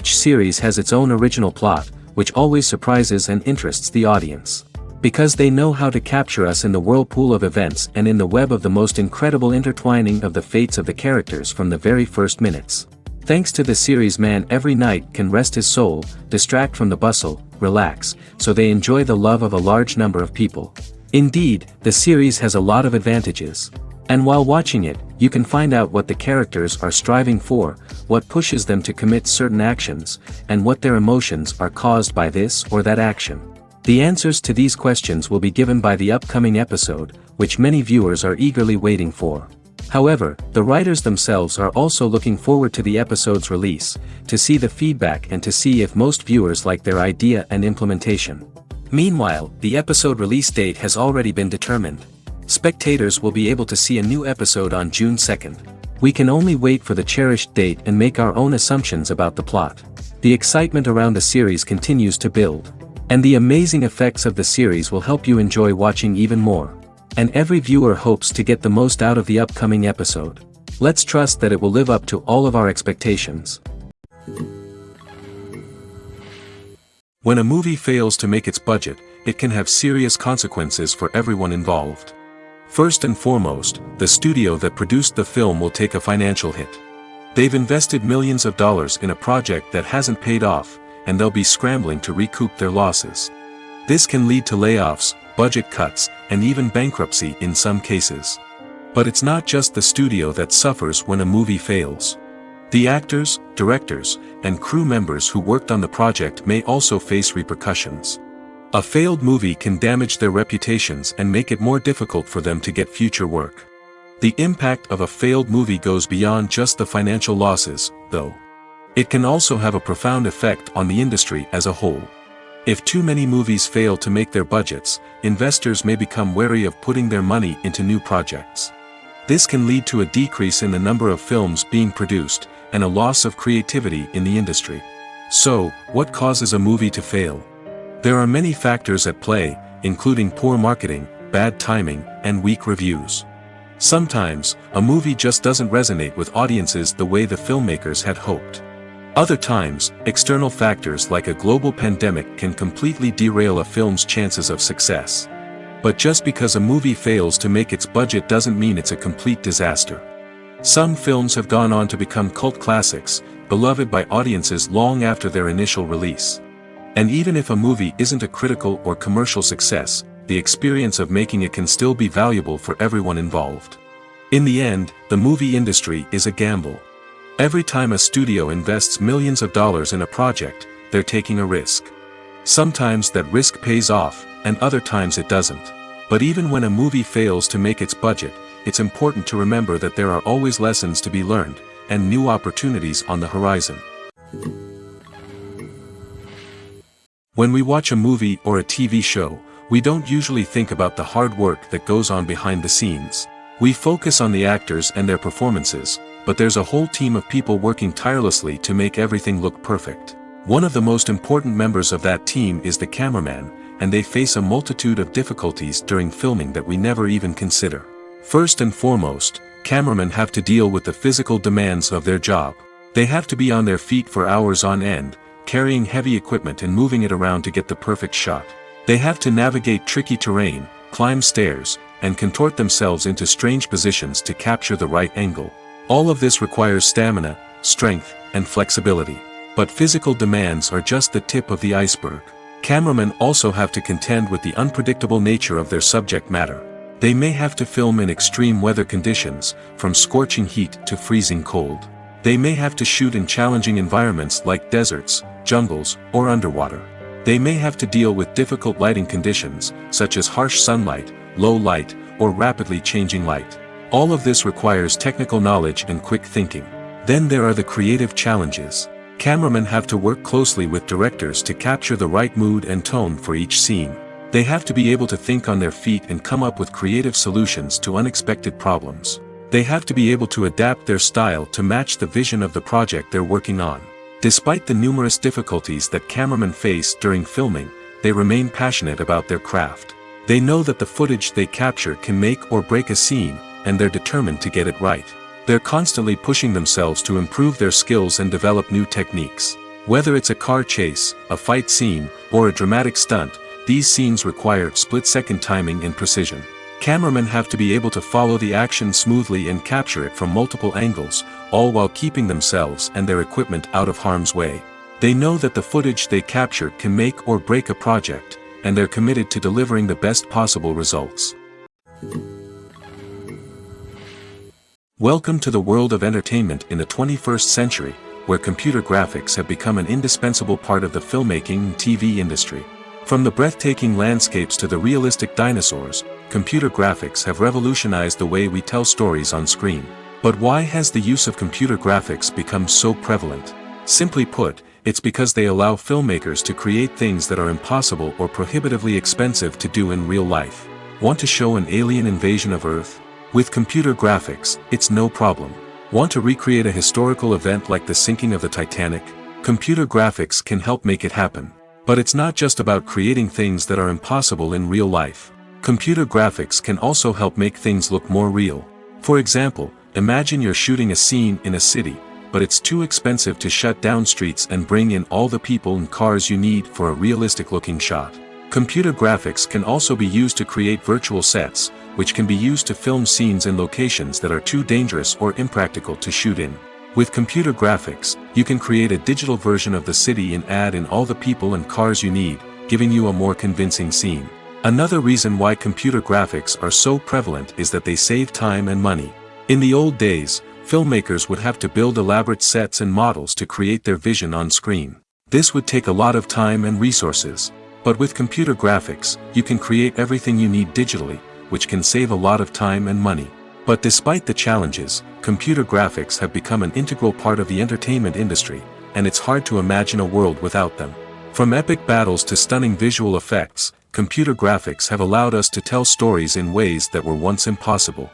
Each series has its own original plot, which always surprises and interests the audience. Because they know how to capture us in the whirlpool of events and in the web of the most incredible intertwining of the fates of the characters from the very first minutes. Thanks to the series, man every night can rest his soul, distract from the bustle, relax, so they enjoy the love of a large number of people. Indeed, the series has a lot of advantages. And while watching it, you can find out what the characters are striving for, what pushes them to commit certain actions, and what their emotions are caused by this or that action. The answers to these questions will be given by the upcoming episode, which many viewers are eagerly waiting for. However, the writers themselves are also looking forward to the episode's release, to see the feedback and to see if most viewers like their idea and implementation. Meanwhile, the episode release date has already been determined. Spectators will be able to see a new episode on June 2nd. We can only wait for the cherished date and make our own assumptions about the plot. The excitement around the series continues to build. And the amazing effects of the series will help you enjoy watching even more. And every viewer hopes to get the most out of the upcoming episode. Let's trust that it will live up to all of our expectations. When a movie fails to make its budget, it can have serious consequences for everyone involved. First and foremost, the studio that produced the film will take a financial hit. They've invested millions of dollars in a project that hasn't paid off, and they'll be scrambling to recoup their losses. This can lead to layoffs, budget cuts, and even bankruptcy in some cases. But it's not just the studio that suffers when a movie fails. The actors, directors, and crew members who worked on the project may also face repercussions. A failed movie can damage their reputations and make it more difficult for them to get future work. The impact of a failed movie goes beyond just the financial losses, though. It can also have a profound effect on the industry as a whole. If too many movies fail to make their budgets, investors may become wary of putting their money into new projects. This can lead to a decrease in the number of films being produced, and a loss of creativity in the industry. So, what causes a movie to fail? There are many factors at play, including poor marketing, bad timing, and weak reviews. Sometimes, a movie just doesn't resonate with audiences the way the filmmakers had hoped. Other times, external factors like a global pandemic can completely derail a film's chances of success. But just because a movie fails to make its budget doesn't mean it's a complete disaster. Some films have gone on to become cult classics, beloved by audiences long after their initial release. And even if a movie isn't a critical or commercial success, the experience of making it can still be valuable for everyone involved. In the end, the movie industry is a gamble. Every time a studio invests millions of dollars in a project, they're taking a risk. Sometimes that risk pays off, and other times it doesn't. But even when a movie fails to make its budget, it's important to remember that there are always lessons to be learned, and new opportunities on the horizon. When we watch a movie or a TV show, we don't usually think about the hard work that goes on behind the scenes. We focus on the actors and their performances, but there's a whole team of people working tirelessly to make everything look perfect. One of the most important members of that team is the cameraman, and they face a multitude of difficulties during filming that we never even consider. First and foremost, cameramen have to deal with the physical demands of their job. They have to be on their feet for hours on end, carrying heavy equipment and moving it around to get the perfect shot. They have to navigate tricky terrain, climb stairs, and contort themselves into strange positions to capture the right angle. All of this requires stamina, strength, and flexibility. But physical demands are just the tip of the iceberg. Cameramen also have to contend with the unpredictable nature of their subject matter. They may have to film in extreme weather conditions, from scorching heat to freezing cold. They may have to shoot in challenging environments like deserts, jungles, or underwater. They may have to deal with difficult lighting conditions, such as harsh sunlight, low light, or rapidly changing light. All of this requires technical knowledge and quick thinking. Then there are the creative challenges. Cameramen have to work closely with directors to capture the right mood and tone for each scene. They have to be able to think on their feet and come up with creative solutions to unexpected problems. They have to be able to adapt their style to match the vision of the project they're working on. Despite the numerous difficulties that cameramen face during filming, they remain passionate about their craft. They know that the footage they capture can make or break a scene, and they're determined to get it right. They're constantly pushing themselves to improve their skills and develop new techniques. Whether it's a car chase, a fight scene, or a dramatic stunt, these scenes require split-second timing and precision. Cameramen have to be able to follow the action smoothly and capture it from multiple angles, all while keeping themselves and their equipment out of harm's way. They know that the footage they capture can make or break a project, and they're committed to delivering the best possible results. Welcome to the world of entertainment in the 21st century, where computer graphics have become an indispensable part of the filmmaking and TV industry. From the breathtaking landscapes to the realistic dinosaurs, computer graphics have revolutionized the way we tell stories on screen. But why has the use of computer graphics become so prevalent? Simply put, it's because they allow filmmakers to create things that are impossible or prohibitively expensive to do in real life. Want to show an alien invasion of Earth? With computer graphics, it's no problem. Want to recreate a historical event like the sinking of the Titanic? Computer graphics can help make it happen. But it's not just about creating things that are impossible in real life. Computer graphics can also help make things look more real. For example, imagine you're shooting a scene in a city, but it's too expensive to shut down streets and bring in all the people and cars you need for a realistic-looking shot. Computer graphics can also be used to create virtual sets, which can be used to film scenes in locations that are too dangerous or impractical to shoot in. With computer graphics, you can create a digital version of the city and add in all the people and cars you need, giving you a more convincing scene. Another reason why computer graphics are so prevalent is that they save time and money. In the old days, filmmakers would have to build elaborate sets and models to create their vision on screen. This would take a lot of time and resources. But with computer graphics, you can create everything you need digitally, which can save a lot of time and money. But despite the challenges, computer graphics have become an integral part of the entertainment industry, and it's hard to imagine a world without them. From epic battles to stunning visual effects, computer graphics have allowed us to tell stories in ways that were once impossible.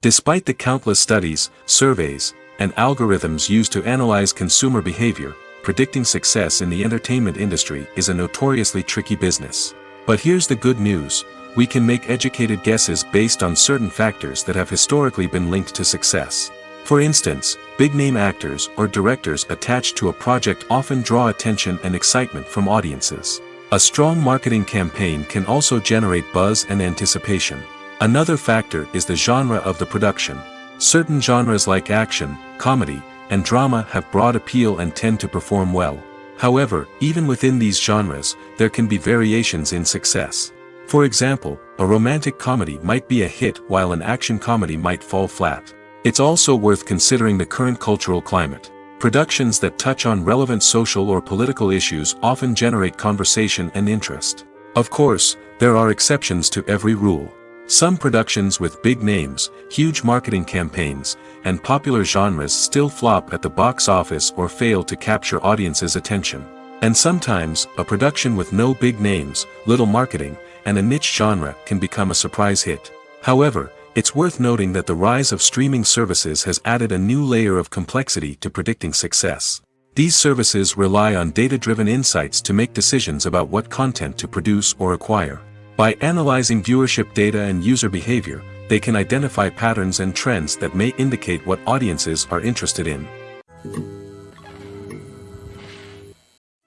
Despite the countless studies, surveys, and algorithms used to analyze consumer behavior, predicting success in the entertainment industry is a notoriously tricky business. But here's the good news: we can make educated guesses based on certain factors that have historically been linked to success. For instance, big-name actors or directors attached to a project often draw attention and excitement from audiences. A strong marketing campaign can also generate buzz and anticipation. Another factor is the genre of the production. Certain genres like action, comedy, and drama have broad appeal and tend to perform well. However, even within these genres, there can be variations in success. For example, a romantic comedy might be a hit while an action comedy might fall flat. It's also worth considering the current cultural climate. Productions that touch on relevant social or political issues often generate conversation and interest. Of course, there are exceptions to every rule. Some productions with big names, huge marketing campaigns, and popular genres still flop at the box office or fail to capture audiences' attention. And sometimes, a production with no big names, little marketing, and a niche genre can become a surprise hit. However, it's worth noting that the rise of streaming services has added a new layer of complexity to predicting success. These services rely on data-driven insights to make decisions about what content to produce or acquire. By analyzing viewership data and user behavior, they can identify patterns and trends that may indicate what audiences are interested in.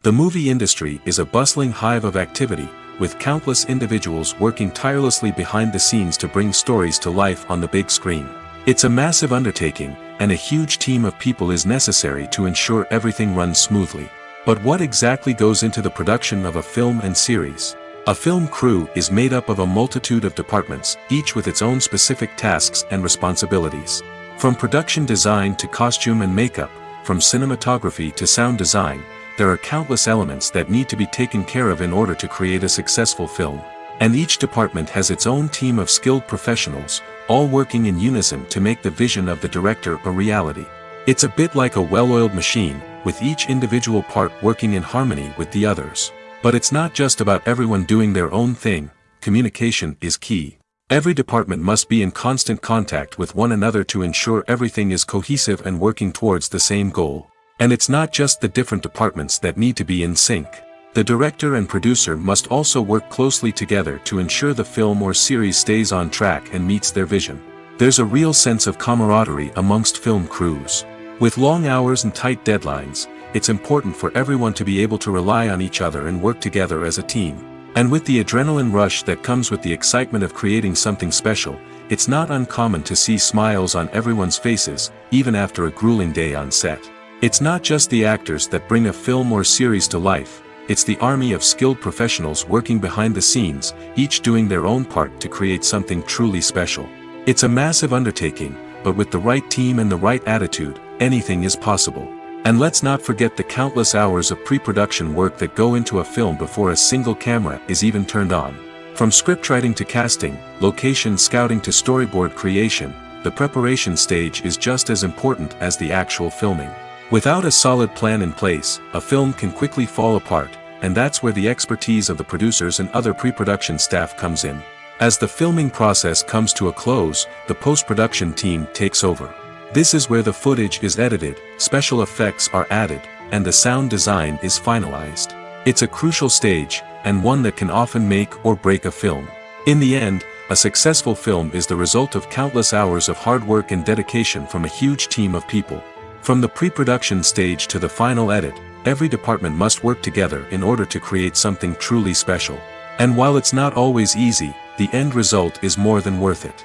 The movie industry is a bustling hive of activity, with countless individuals working tirelessly behind the scenes to bring stories to life on the big screen. It's a massive undertaking, and a huge team of people is necessary to ensure everything runs smoothly. But what exactly goes into the production of a film and series? A film crew is made up of a multitude of departments, each with its own specific tasks and responsibilities. From production design to costume and makeup, from cinematography to sound design, there are countless elements that need to be taken care of in order to create a successful film. And each department has its own team of skilled professionals, all working in unison to make the vision of the director a reality. It's a bit like a well-oiled machine, with each individual part working in harmony with the others. But it's not just about everyone doing their own thing. Communication is key. Every department must be in constant contact with one another to ensure everything is cohesive and working towards the same goal. And it's not just the different departments that need to be in sync. The director and producer must also work closely together to ensure the film or series stays on track and meets their vision. There's a real sense of camaraderie amongst film crews. With long hours and tight deadlines, it's important for everyone to be able to rely on each other and work together as a team. And with the adrenaline rush that comes with the excitement of creating something special, it's not uncommon to see smiles on everyone's faces, even after a grueling day on set. It's not just the actors that bring a film or series to life, it's the army of skilled professionals working behind the scenes, each doing their own part to create something truly special. It's a massive undertaking, but with the right team and the right attitude, anything is possible. And let's not forget the countless hours of pre-production work that go into a film before a single camera is even turned on. From scriptwriting to casting, location scouting to storyboard creation, the preparation stage is just as important as the actual filming. Without a solid plan in place, a film can quickly fall apart, and that's where the expertise of the producers and other pre-production staff comes in. As the filming process comes to a close, the post-production team takes over. This is where the footage is edited, special effects are added, and the sound design is finalized. It's a crucial stage, and one that can often make or break a film. In the end, a successful film is the result of countless hours of hard work and dedication from a huge team of people. From the pre-production stage to the final edit, every department must work together in order to create something truly special. And while it's not always easy, the end result is more than worth it.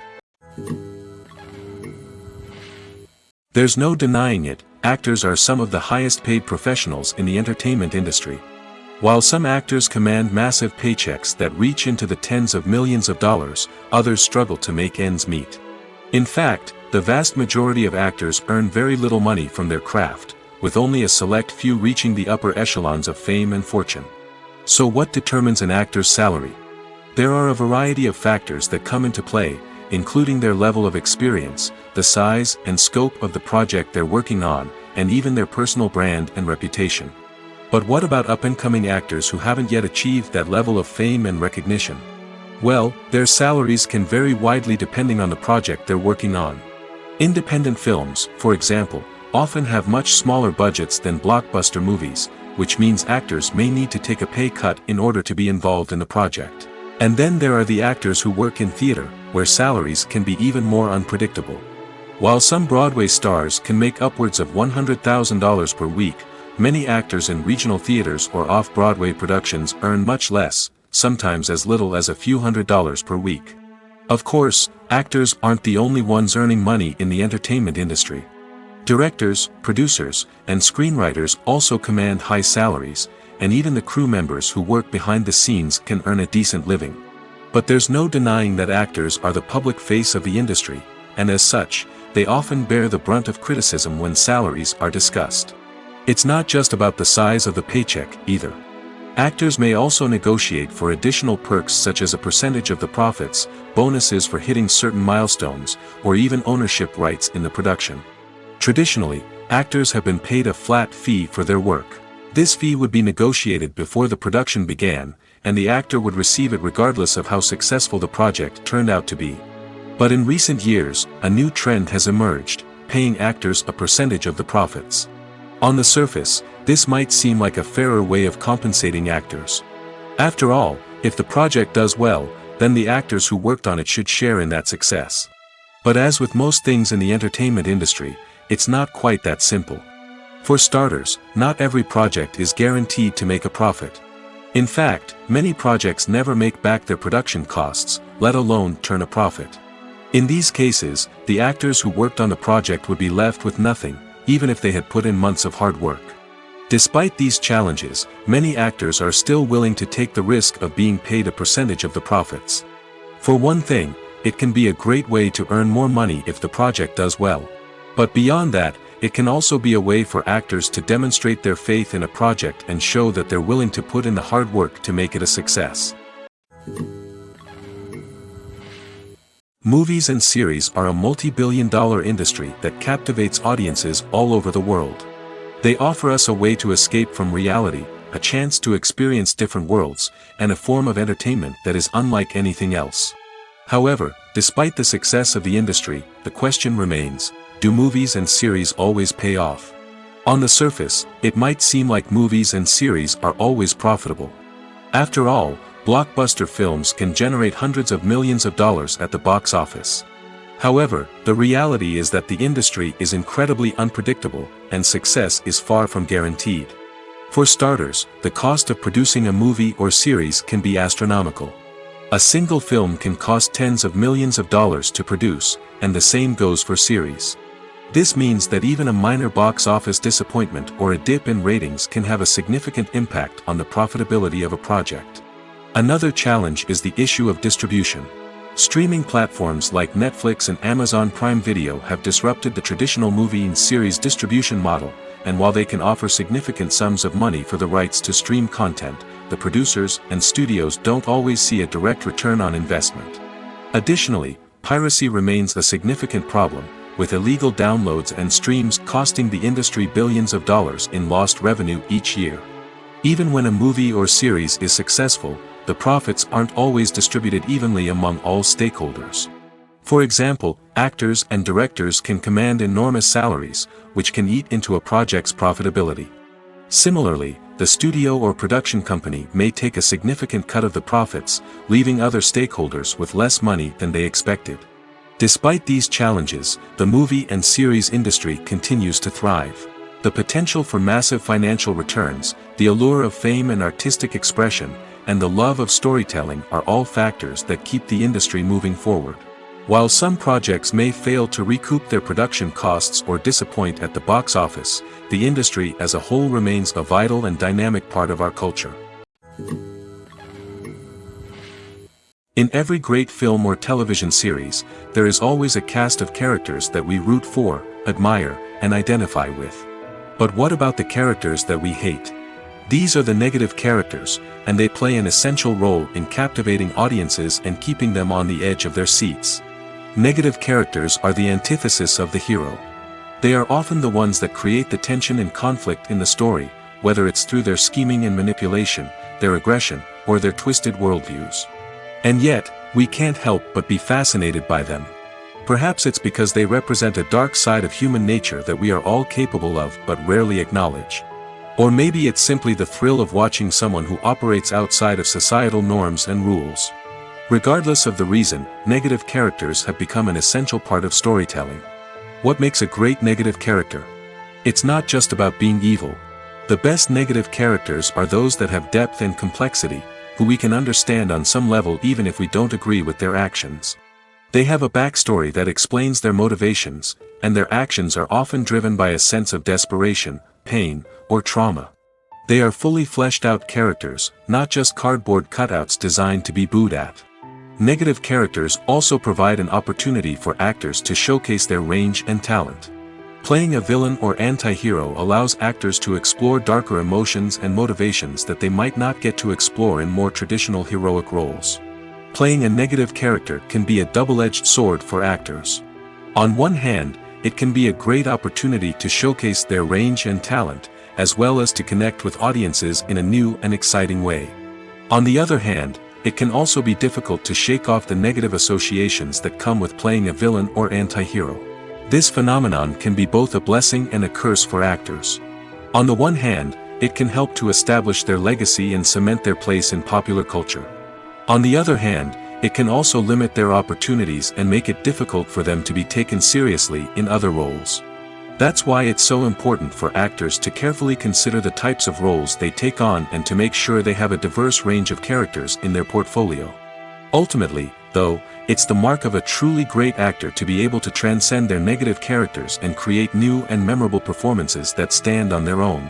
There's no denying it, actors are some of the highest paid professionals in the entertainment industry. While some actors command massive paychecks that reach into the tens of millions of dollars, others struggle to make ends meet. In fact, the vast majority of actors earn very little money from their craft, with only a select few reaching the upper echelons of fame and fortune. So what determines an actor's salary? There are a variety of factors that come into play, including their level of experience, the size and scope of the project they're working on, and even their personal brand and reputation. But what about up-and-coming actors who haven't yet achieved that level of fame and recognition? Well, their salaries can vary widely depending on the project they're working on. Independent films, for example, often have much smaller budgets than blockbuster movies, which means actors may need to take a pay cut in order to be involved in the project. And then there are the actors who work in theater, where salaries can be even more unpredictable. While some Broadway stars can make upwards of $100,000 per week, many actors in regional theaters or off-Broadway productions earn much less, sometimes as little as a few $100s per week. Of course, actors aren't the only ones earning money in the entertainment industry. Directors, producers, and screenwriters also command high salaries, and even the crew members who work behind the scenes can earn a decent living. But there's no denying that actors are the public face of the industry, and as such, they often bear the brunt of criticism when salaries are discussed. It's not just about the size of the paycheck, either. Actors may also negotiate for additional perks such as a percentage of the profits, bonuses for hitting certain milestones, or even ownership rights in the production. Traditionally, actors have been paid a flat fee for their work. This fee would be negotiated before the production began, and the actor would receive it regardless of how successful the project turned out to be. But in recent years, a new trend has emerged, paying actors a percentage of the profits. On the surface, this might seem like a fairer way of compensating actors. After all, if the project does well, then the actors who worked on it should share in that success. But as with most things in the entertainment industry, it's not quite that simple. For starters, not every project is guaranteed to make a profit. In fact, many projects never make back their production costs, let alone turn a profit. In these cases, the actors who worked on the project would be left with nothing, even if they had put in months of hard work. Despite these challenges, many actors are still willing to take the risk of being paid a percentage of the profits. For one thing, it can be a great way to earn more money if the project does well. But beyond that, it can also be a way for actors to demonstrate their faith in a project and show that they're willing to put in the hard work to make it a success. Movies and series are a multi-billion-dollar industry that captivates audiences all over the world. They offer us a way to escape from reality, a chance to experience different worlds, and a form of entertainment that is unlike anything else. However, despite the success of the industry, the question remains, do movies and series always pay off? On the surface, it might seem like movies and series are always profitable. After all, blockbuster films can generate hundreds of millions of dollars at the box office. However, the reality is that the industry is incredibly unpredictable, and success is far from guaranteed. For starters, the cost of producing a movie or series can be astronomical. A single film can cost tens of millions of dollars to produce, and the same goes for series. This means that even a minor box office disappointment or a dip in ratings can have a significant impact on the profitability of a project. Another challenge is the issue of distribution. Streaming platforms like Netflix and Amazon Prime Video have disrupted the traditional movie and series distribution model, and while they can offer significant sums of money for the rights to stream content, the producers and studios don't always see a direct return on investment. Additionally, piracy remains a significant problem, with illegal downloads and streams costing the industry billions of dollars in lost revenue each year. Even when a movie or series is successful, the profits aren't always distributed evenly among all stakeholders. For example, actors and directors can command enormous salaries, which can eat into a project's profitability. Similarly, the studio or production company may take a significant cut of the profits, leaving other stakeholders with less money than they expected. Despite these challenges, the movie and series industry continues to thrive. The potential for massive financial returns, the allure of fame and artistic expression, and the love of storytelling are all factors that keep the industry moving forward. While some projects may fail to recoup their production costs or disappoint at the box office, the industry as a whole remains a vital and dynamic part of our culture. In every great film or television series, there is always a cast of characters that we root for, admire, and identify with. But what about the characters that we hate? These are the negative characters, and they play an essential role in captivating audiences and keeping them on the edge of their seats. Negative characters are the antithesis of the hero. They are often the ones that create the tension and conflict in the story, whether it's through their scheming and manipulation, their aggression, or their twisted worldviews. And yet, we can't help but be fascinated by them. Perhaps it's because they represent a dark side of human nature that we are all capable of but rarely acknowledge. Or maybe it's simply the thrill of watching someone who operates outside of societal norms and rules. Regardless of the reason, negative characters have become an essential part of storytelling. What makes a great negative character? It's not just about being evil. The best negative characters are those that have depth and complexity, who we can understand on some level even if we don't agree with their actions. They have a backstory that explains their motivations, and their actions are often driven by a sense of desperation, pain, or trauma. They are fully fleshed out characters, not just cardboard cutouts designed to be booed at. Negative characters also provide an opportunity for actors to showcase their range and talent. Playing a villain or anti-hero allows actors to explore darker emotions and motivations that they might not get to explore in more traditional heroic roles. Playing a negative character can be a double-edged sword for actors. On one hand, it can be a great opportunity to showcase their range and talent, as well as to connect with audiences in a new and exciting way. On the other hand, it can also be difficult to shake off the negative associations that come with playing a villain or anti-hero. This phenomenon can be both a blessing and a curse for actors. On the one hand, it can help to establish their legacy and cement their place in popular culture. On the other hand, it can also limit their opportunities and make it difficult for them to be taken seriously in other roles. That's why it's so important for actors to carefully consider the types of roles they take on and to make sure they have a diverse range of characters in their portfolio. Ultimately, though, it's the mark of a truly great actor to be able to transcend their negative characters and create new and memorable performances that stand on their own.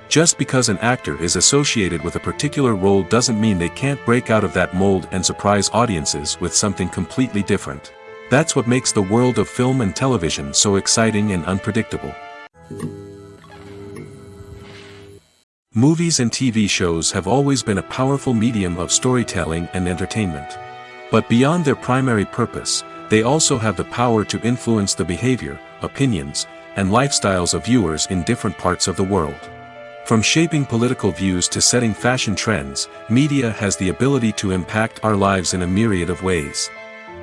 Just because an actor is associated with a particular role doesn't mean they can't break out of that mold and surprise audiences with something completely different. That's what makes the world of film and television so exciting and unpredictable. Movies and TV shows have always been a powerful medium of storytelling and entertainment. But beyond their primary purpose, they also have the power to influence the behavior, opinions, and lifestyles of viewers in different parts of the world. From shaping political views to setting fashion trends, media has the ability to impact our lives in a myriad of ways.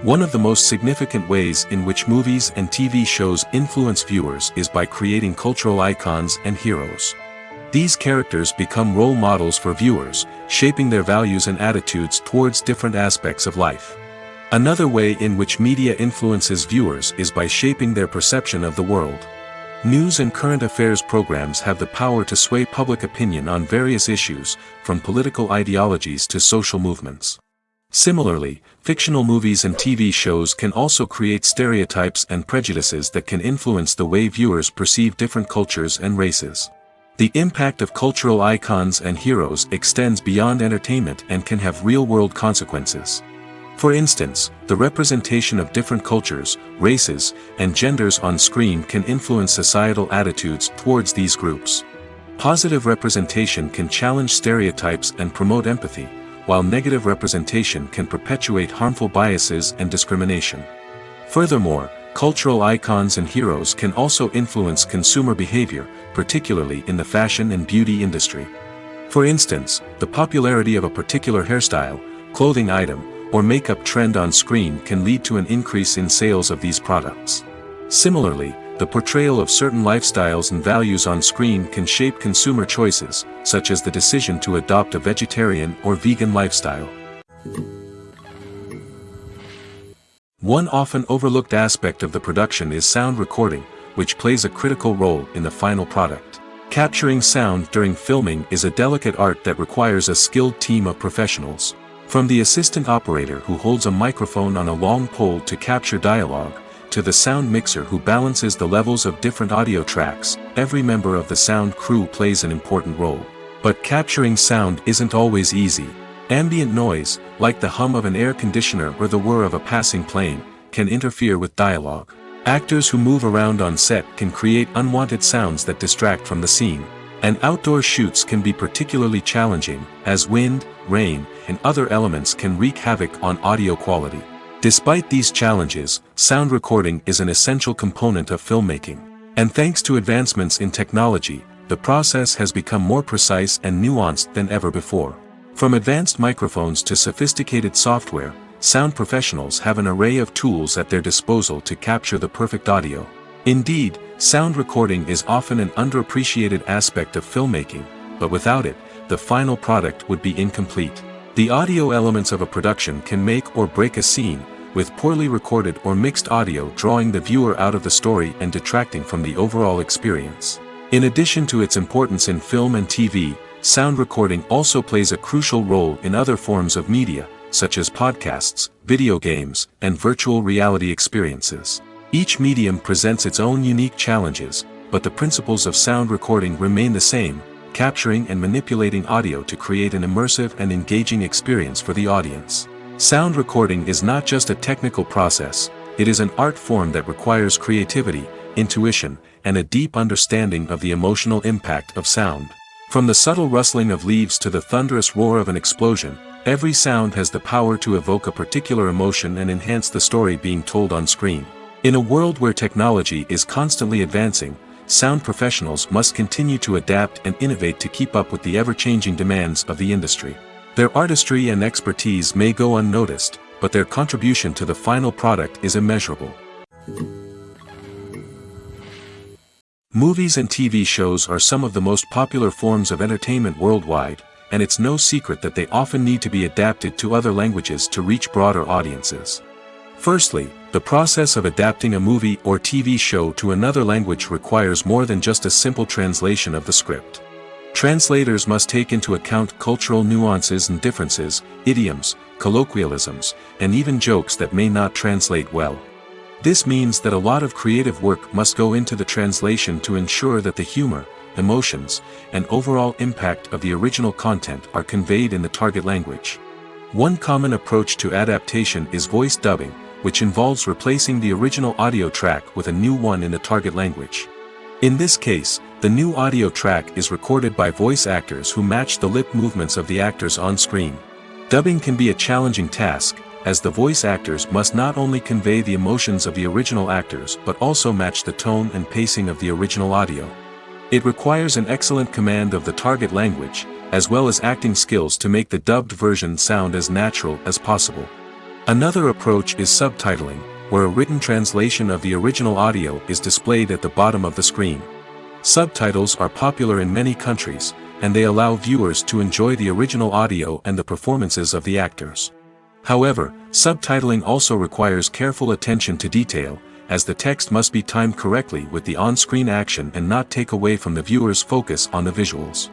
One of the most significant ways in which movies and TV shows influence viewers is by creating cultural icons and heroes. These characters become role models for viewers, shaping their values and attitudes towards different aspects of life. Another way in which media influences viewers is by shaping their perception of the world. News and current affairs programs have the power to sway public opinion on various issues, from political ideologies to social movements. Similarly, fictional movies and TV shows can also create stereotypes and prejudices that can influence the way viewers perceive different cultures and races. The impact of cultural icons and heroes extends beyond entertainment and can have real-world consequences. For instance, the representation of different cultures, races, and genders on screen can influence societal attitudes towards these groups. Positive representation can challenge stereotypes and promote empathy, while negative representation can perpetuate harmful biases and discrimination. Furthermore, cultural icons and heroes can also influence consumer behavior, particularly in the fashion and beauty industry. For instance, the popularity of a particular hairstyle, clothing item, or makeup trend on screen can lead to an increase in sales of these products. Similarly, the portrayal of certain lifestyles and values on screen can shape consumer choices, such as the decision to adopt a vegetarian or vegan lifestyle. One often overlooked aspect of the production is sound recording, which plays a critical role in the final product. Capturing sound during filming is a delicate art that requires a skilled team of professionals. From the assistant operator who holds a microphone on a long pole to capture dialogue, to the sound mixer who balances the levels of different audio tracks, every member of the sound crew plays an important role. But capturing sound isn't always easy. Ambient noise, like the hum of an air conditioner or the whir of a passing plane, can interfere with dialogue. Actors who move around on set can create unwanted sounds that distract from the scene. And outdoor shoots can be particularly challenging, as wind, rain, and other elements can wreak havoc on audio quality. Despite these challenges, sound recording is an essential component of filmmaking. And thanks to advancements in technology, the process has become more precise and nuanced than ever before. From advanced microphones to sophisticated software, sound professionals have an array of tools at their disposal to capture the perfect audio. Indeed, sound recording is often an underappreciated aspect of filmmaking, but without it, the final product would be incomplete. The audio elements of a production can make or break a scene, with poorly recorded or mixed audio drawing the viewer out of the story and detracting from the overall experience. In addition to its importance in film and TV, sound recording also plays a crucial role in other forms of media, such as podcasts, video games, and virtual reality experiences. Each medium presents its own unique challenges, but the principles of sound recording remain the same, capturing and manipulating audio to create an immersive and engaging experience for the audience. Sound recording is not just a technical process, it is an art form that requires creativity, intuition, and a deep understanding of the emotional impact of sound. From the subtle rustling of leaves to the thunderous roar of an explosion, every sound has the power to evoke a particular emotion and enhance the story being told on screen. In a world where technology is constantly advancing, sound professionals must continue to adapt and innovate to keep up with the ever-changing demands of the industry. Their artistry and expertise may go unnoticed, but their contribution to the final product is immeasurable. Movies and TV shows are some of the most popular forms of entertainment worldwide, and it's no secret that they often need to be adapted to other languages to reach broader audiences. Firstly, the process of adapting a movie or TV show to another language requires more than just a simple translation of the script. Translators must take into account cultural nuances and differences, idioms, colloquialisms, and even jokes that may not translate well. This means that a lot of creative work must go into the translation to ensure that the humor, emotions, and overall impact of the original content are conveyed in the target language. One common approach to adaptation is voice dubbing, which involves replacing the original audio track with a new one in the target language. In this case, the new audio track is recorded by voice actors who match the lip movements of the actors on screen. Dubbing can be a challenging task, as the voice actors must not only convey the emotions of the original actors but also match the tone and pacing of the original audio. It requires an excellent command of the target language, as well as acting skills to make the dubbed version sound as natural as possible. Another approach is subtitling, where a written translation of the original audio is displayed at the bottom of the screen. Subtitles are popular in many countries, and they allow viewers to enjoy the original audio and the performances of the actors. However, subtitling also requires careful attention to detail, as the text must be timed correctly with the on-screen action and not take away from the viewer's focus on the visuals.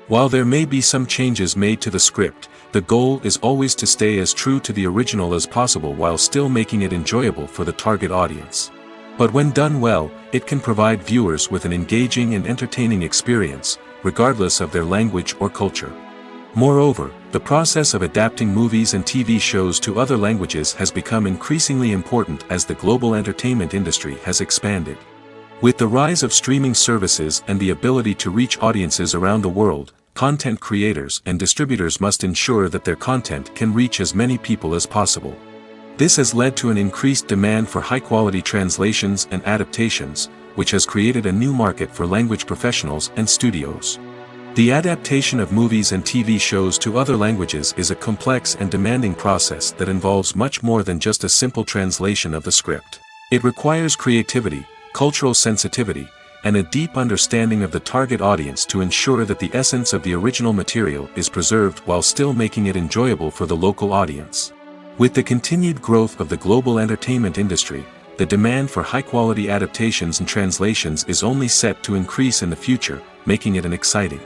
While there may be some changes made to the script, the goal is always to stay as true to the original as possible while still making it enjoyable for the target audience. But when done well, it can provide viewers with an engaging and entertaining experience, regardless of their language or culture. Moreover, the process of adapting movies and TV shows to other languages has become increasingly important as the global entertainment industry has expanded. With the rise of streaming services and the ability to reach audiences around the world, content creators and distributors must ensure that their content can reach as many people as possible. This has led to an increased demand for high-quality translations and adaptations, which has created a new market for language professionals and studios. The adaptation of movies and TV shows to other languages is a complex and demanding process that involves much more than just a simple translation of the script. It requires creativity, cultural sensitivity, and a deep understanding of the target audience to ensure that the essence of the original material is preserved while still making it enjoyable for the local audience. With the continued growth of the global entertainment industry, the demand for high-quality adaptations and translations is only set to increase in the future, making it an exciting.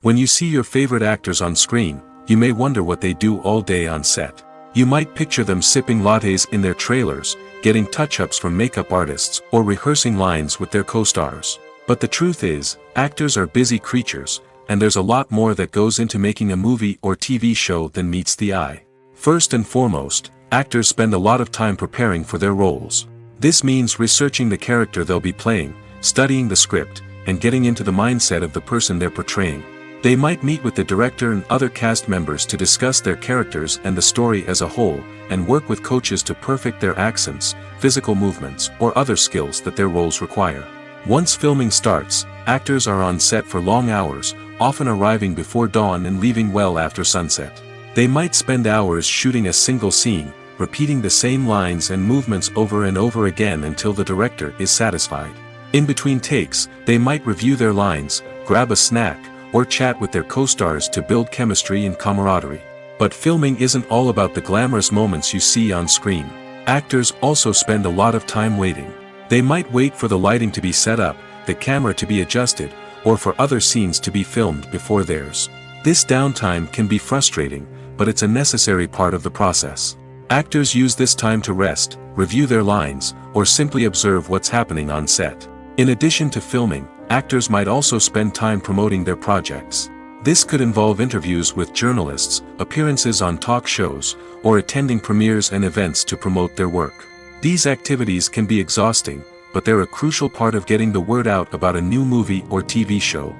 When you see your favorite actors on screen, you may wonder what they do all day on set. You might picture them sipping lattes in their trailers, getting touch-ups from makeup artists, or rehearsing lines with their co-stars. But the truth is, actors are busy creatures, and there's a lot more that goes into making a movie or TV show than meets the eye. First and foremost, actors spend a lot of time preparing for their roles. This means researching the character they'll be playing, studying the script, and getting into the mindset of the person they're portraying. They might meet with the director and other cast members to discuss their characters and the story as a whole, and work with coaches to perfect their accents, physical movements, or other skills that their roles require. Once filming starts, actors are on set for long hours, often arriving before dawn and leaving well after sunset. They might spend hours shooting a single scene, repeating the same lines and movements over and over again until the director is satisfied. In between takes, they might review their lines, grab a snack, or chat with their co-stars to build chemistry and camaraderie. But filming isn't all about the glamorous moments you see on screen. Actors also spend a lot of time waiting. They might wait for the lighting to be set up, the camera to be adjusted, or for other scenes to be filmed before theirs. This downtime can be frustrating, but it's a necessary part of the process. Actors use this time to rest, review their lines, or simply observe what's happening on set. In addition to filming, actors might also spend time promoting their projects. This could involve interviews with journalists, appearances on talk shows, or attending premieres and events to promote their work. These activities can be exhausting, but they're a crucial part of getting the word out about a new movie or TV show.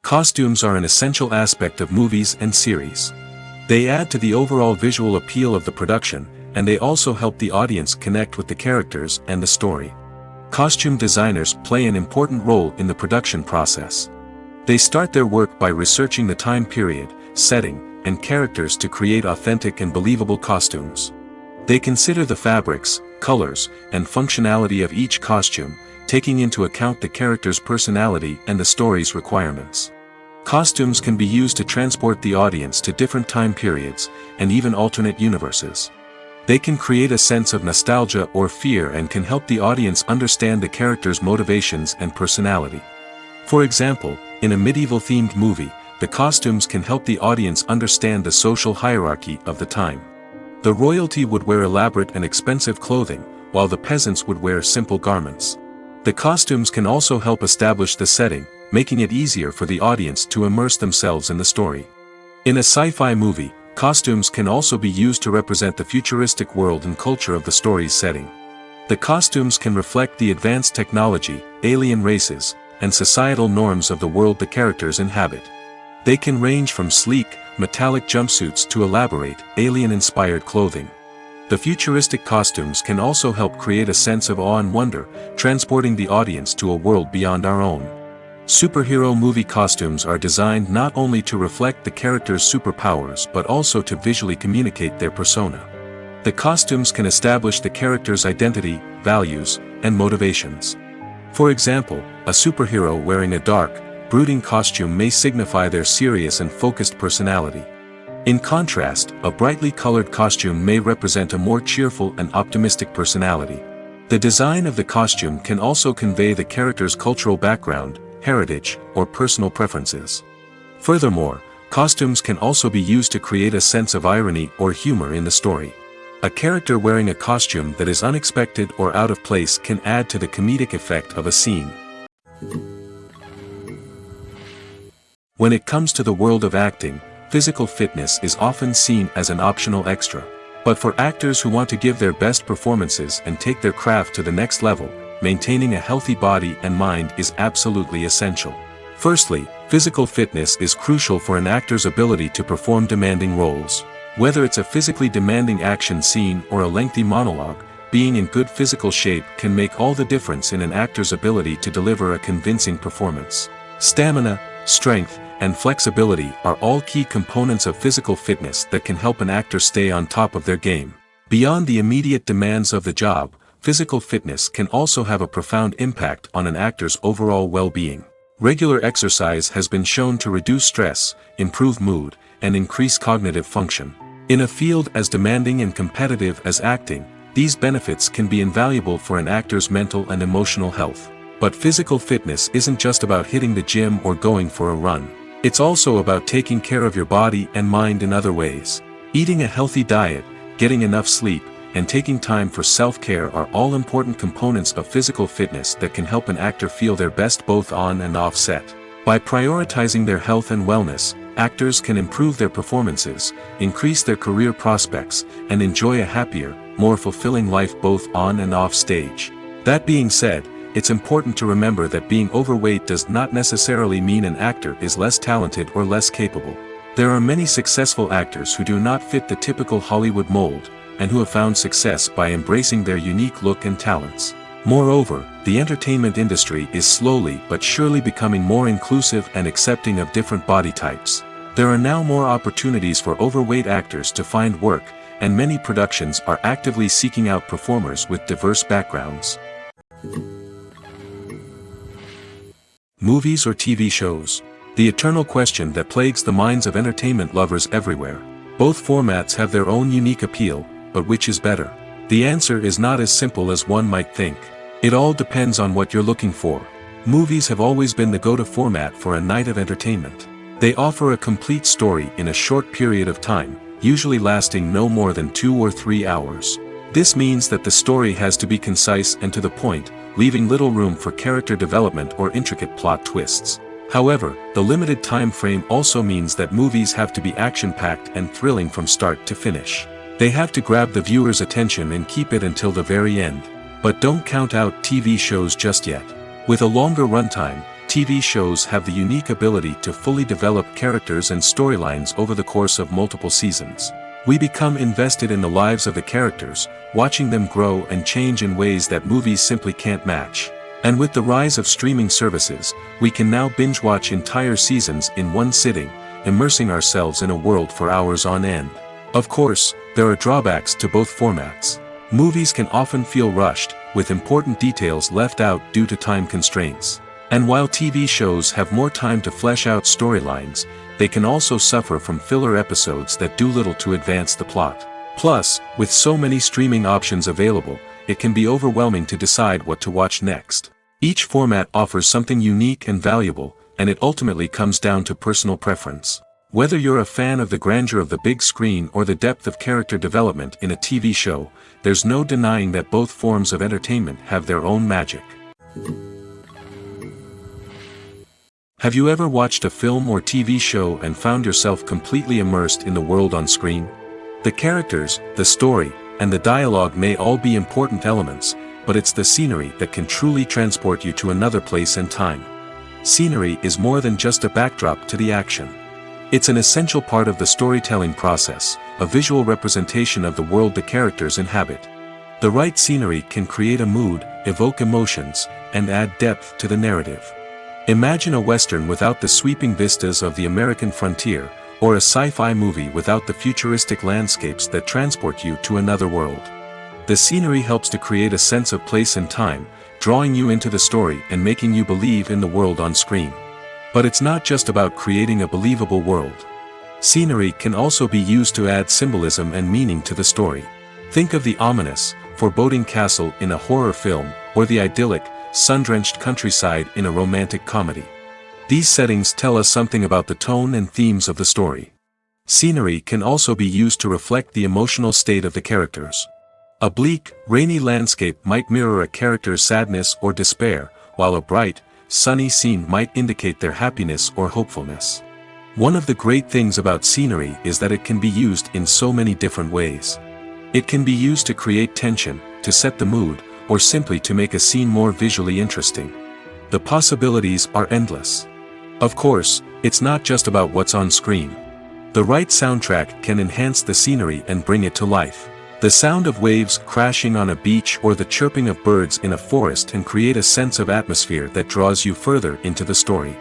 Costumes are an essential aspect of movies and series. They add to the overall visual appeal of the production, and they also help the audience connect with the characters and the story. Costume designers play an important role in the production process. They start their work by researching the time period, setting, and characters to create authentic and believable costumes. They consider the fabrics, colors, and functionality of each costume, taking into account the character's personality and the story's requirements. Costumes can be used to transport the audience to different time periods, and even alternate universes. They can create a sense of nostalgia or fear and can help the audience understand the character's motivations and personality. For example, in a medieval-themed movie, the costumes can help the audience understand the social hierarchy of the time. The royalty would wear elaborate and expensive clothing, while the peasants would wear simple garments. The costumes can also help establish the setting, making it easier for the audience to immerse themselves in the story. In a sci-fi movie, costumes can also be used to represent the futuristic world and culture of the story's setting. The costumes can reflect the advanced technology, alien races, and societal norms of the world the characters inhabit. They can range from sleek, metallic jumpsuits to elaborate, alien-inspired clothing. The futuristic costumes can also help create a sense of awe and wonder, transporting the audience to a world beyond our own. Superhero movie costumes are designed not only to reflect the character's superpowers but also to visually communicate their persona. The costumes can establish the character's identity, values, and motivations. For example, a superhero wearing a dark, brooding costume may signify their serious and focused personality. In contrast, a brightly colored costume may represent a more cheerful and optimistic personality. The design of the costume can also convey the character's cultural background, heritage, or personal preferences. Furthermore, costumes can also be used to create a sense of irony or humor in the story. A character wearing a costume that is unexpected or out of place can add to the comedic effect of a scene. When it comes to the world of acting, physical fitness is often seen as an optional extra. But for actors who want to give their best performances and take their craft to the next level, maintaining a healthy body and mind is absolutely essential. Firstly, physical fitness is crucial for an actor's ability to perform demanding roles. Whether it's a physically demanding action scene or a lengthy monologue, being in good physical shape can make all the difference in an actor's ability to deliver a convincing performance. Stamina, strength, and flexibility are all key components of physical fitness that can help an actor stay on top of their game. Beyond the immediate demands of the job, physical fitness can also have a profound impact on an actor's overall well-being. Regular exercise has been shown to reduce stress, improve mood, and increase cognitive function. In a field as demanding and competitive as acting, these benefits can be invaluable for an actor's mental and emotional health. But physical fitness isn't just about hitting the gym or going for a run. It's also about taking care of your body and mind in other ways. Eating a healthy diet, getting enough sleep, and taking time for self-care are all important components of physical fitness that can help an actor feel their best both on and off set. By prioritizing their health and wellness, actors can improve their performances, increase their career prospects, and enjoy a happier, more fulfilling life both on and off stage. That being said, it's important to remember that being overweight does not necessarily mean an actor is less talented or less capable. There are many successful actors who do not fit the typical Hollywood mold, and who have found success by embracing their unique look and talents. Moreover, the entertainment industry is slowly but surely becoming more inclusive and accepting of different body types. There are now more opportunities for overweight actors to find work, and many productions are actively seeking out performers with diverse backgrounds. Movies or TV shows? The eternal question that plagues the minds of entertainment lovers everywhere. Both formats have their own unique appeal, but which is better? The answer is not as simple as one might think. It all depends on what you're looking for. Movies have always been the go-to format for a night of entertainment. They offer a complete story in a short period of time, usually lasting no more than 2 or 3 hours. This means that the story has to be concise and to the point, leaving little room for character development or intricate plot twists. However, the limited time frame also means that movies have to be action-packed and thrilling from start to finish. They have to grab the viewer's attention and keep it until the very end. But don't count out TV shows just yet. With a longer runtime, TV shows have the unique ability to fully develop characters and storylines over the course of multiple seasons. We become invested in the lives of the characters, watching them grow and change in ways that movies simply can't match. And with the rise of streaming services, we can now binge-watch entire seasons in one sitting, immersing ourselves in a world for hours on end. Of course, there are drawbacks to both formats. Movies can often feel rushed, with important details left out due to time constraints. And while TV shows have more time to flesh out storylines, they can also suffer from filler episodes that do little to advance the plot. Plus, with so many streaming options available, it can be overwhelming to decide what to watch next. Each format offers something unique and valuable, and it ultimately comes down to personal preference. Whether you're a fan of the grandeur of the big screen or the depth of character development in a TV show, there's no denying that both forms of entertainment have their own magic. Have you ever watched a film or TV show and found yourself completely immersed in the world on screen? The characters, the story, and the dialogue may all be important elements, but it's the scenery that can truly transport you to another place and time. Scenery is more than just a backdrop to the action. It's an essential part of the storytelling process, a visual representation of the world the characters inhabit. The right scenery can create a mood, evoke emotions, and add depth to the narrative. Imagine a Western without the sweeping vistas of the American frontier, or a sci-fi movie without the futuristic landscapes that transport you to another world. The scenery helps to create a sense of place and time, drawing you into the story and making you believe in the world on screen. But it's not just about creating a believable world. Scenery can also be used to add symbolism and meaning to the story. Think of the ominous, foreboding castle in a horror film, or the idyllic, sun-drenched countryside in a romantic comedy. These settings tell us something about the tone and themes of the story. Scenery can also be used to reflect the emotional state of the characters. A bleak, rainy landscape might mirror a character's sadness or despair, while a bright, sunny scene might indicate their happiness or hopefulness. One of the great things about scenery is that it can be used in so many different ways. It can be used to create tension, to set the mood, or simply to make a scene more visually interesting. The possibilities are endless. Of course, it's not just about what's on screen. The right soundtrack can enhance the scenery and bring it to life. The sound of waves crashing on a beach or the chirping of birds in a forest can create a sense of atmosphere that draws you further into the story.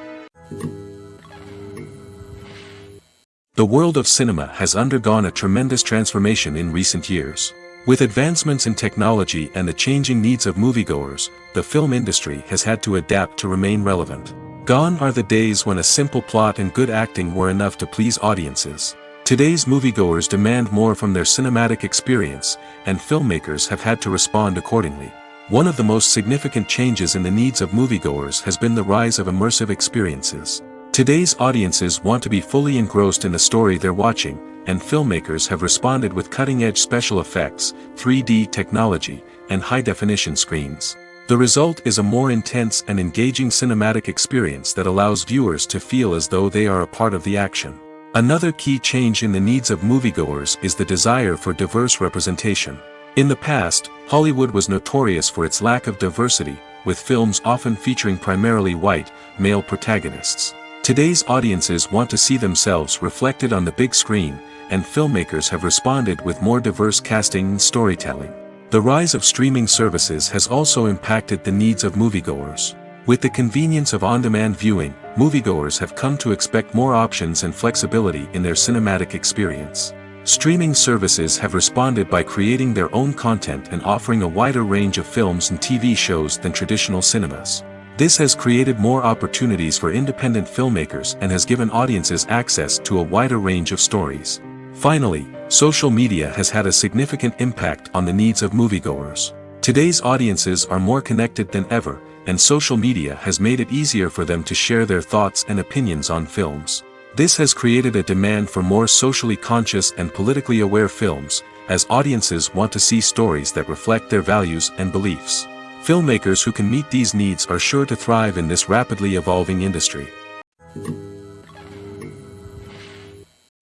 The world of cinema has undergone a tremendous transformation in recent years. With advancements in technology and the changing needs of moviegoers, the film industry has had to adapt to remain relevant. Gone are the days when a simple plot and good acting were enough to please audiences. Today's moviegoers demand more from their cinematic experience, and filmmakers have had to respond accordingly. One of the most significant changes in the needs of moviegoers has been the rise of immersive experiences. Today's audiences want to be fully engrossed in the story they're watching, and filmmakers have responded with cutting-edge special effects, 3D technology, and high-definition screens. The result is a more intense and engaging cinematic experience that allows viewers to feel as though they are a part of the action. Another key change in the needs of moviegoers is the desire for diverse representation. In the past, Hollywood was notorious for its lack of diversity, with films often featuring primarily white, male protagonists. Today's audiences want to see themselves reflected on the big screen, and filmmakers have responded with more diverse casting and storytelling. The rise of streaming services has also impacted the needs of moviegoers. With the convenience of on-demand viewing, moviegoers have come to expect more options and flexibility in their cinematic experience. Streaming services have responded by creating their own content and offering a wider range of films and TV shows than traditional cinemas. This has created more opportunities for independent filmmakers and has given audiences access to a wider range of stories. Finally, social media has had a significant impact on the needs of moviegoers. Today's audiences are more connected than ever, and social media has made it easier for them to share their thoughts and opinions on films. This has created a demand for more socially conscious and politically aware films, as audiences want to see stories that reflect their values and beliefs. Filmmakers who can meet these needs are sure to thrive in this rapidly evolving industry.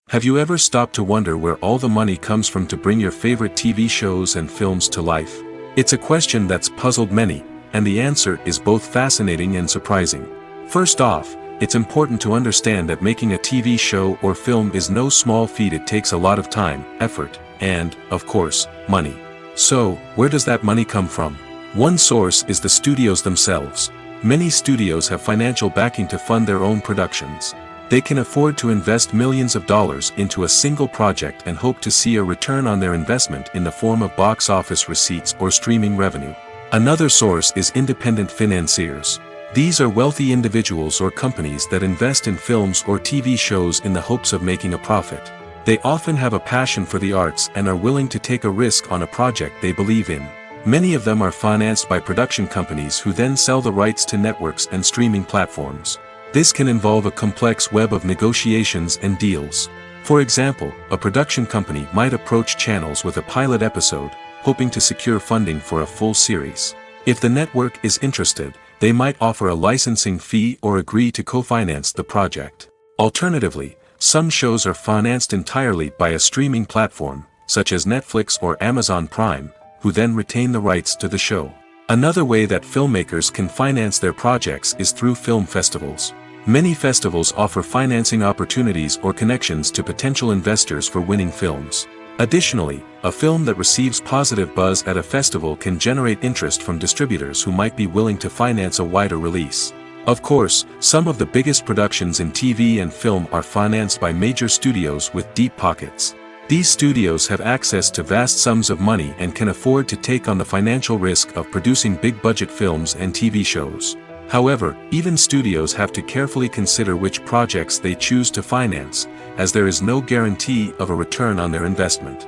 Have you ever stopped to wonder where all the money comes from to bring your favorite TV shows and films to life? It's a question that's puzzled many, and the answer is both fascinating and surprising. First off, it's important to understand that making a TV show or film is no small feat. It takes a lot of time, effort, and, of course, money. So, where does that money come from? One source is the studios themselves. Many studios have financial backing to fund their own productions. They can afford to invest millions of dollars into a single project and hope to see a return on their investment in the form of box office receipts or streaming revenue. Another source is independent financiers. These are wealthy individuals or companies that invest in films or TV shows in the hopes of making a profit. They often have a passion for the arts and are willing to take a risk on a project they believe in. Many of them are financed by production companies who then sell the rights to networks and streaming platforms. This can involve a complex web of negotiations and deals. For example, a production company might approach channels with a pilot episode, hoping to secure funding for a full series. If the network is interested, they might offer a licensing fee or agree to co-finance the project. Alternatively, some shows are financed entirely by a streaming platform, such as Netflix or Amazon Prime, who then retain the rights to the show. Another way that filmmakers can finance their projects is through film festivals. Many festivals offer financing opportunities or connections to potential investors for winning films. Additionally, a film that receives positive buzz at a festival can generate interest from distributors who might be willing to finance a wider release. Of course, some of the biggest productions in TV and film are financed by major studios with deep pockets. These studios have access to vast sums of money and can afford to take on the financial risk of producing big-budget films and TV shows. However, even studios have to carefully consider which projects they choose to finance, as there is no guarantee of a return on their investment.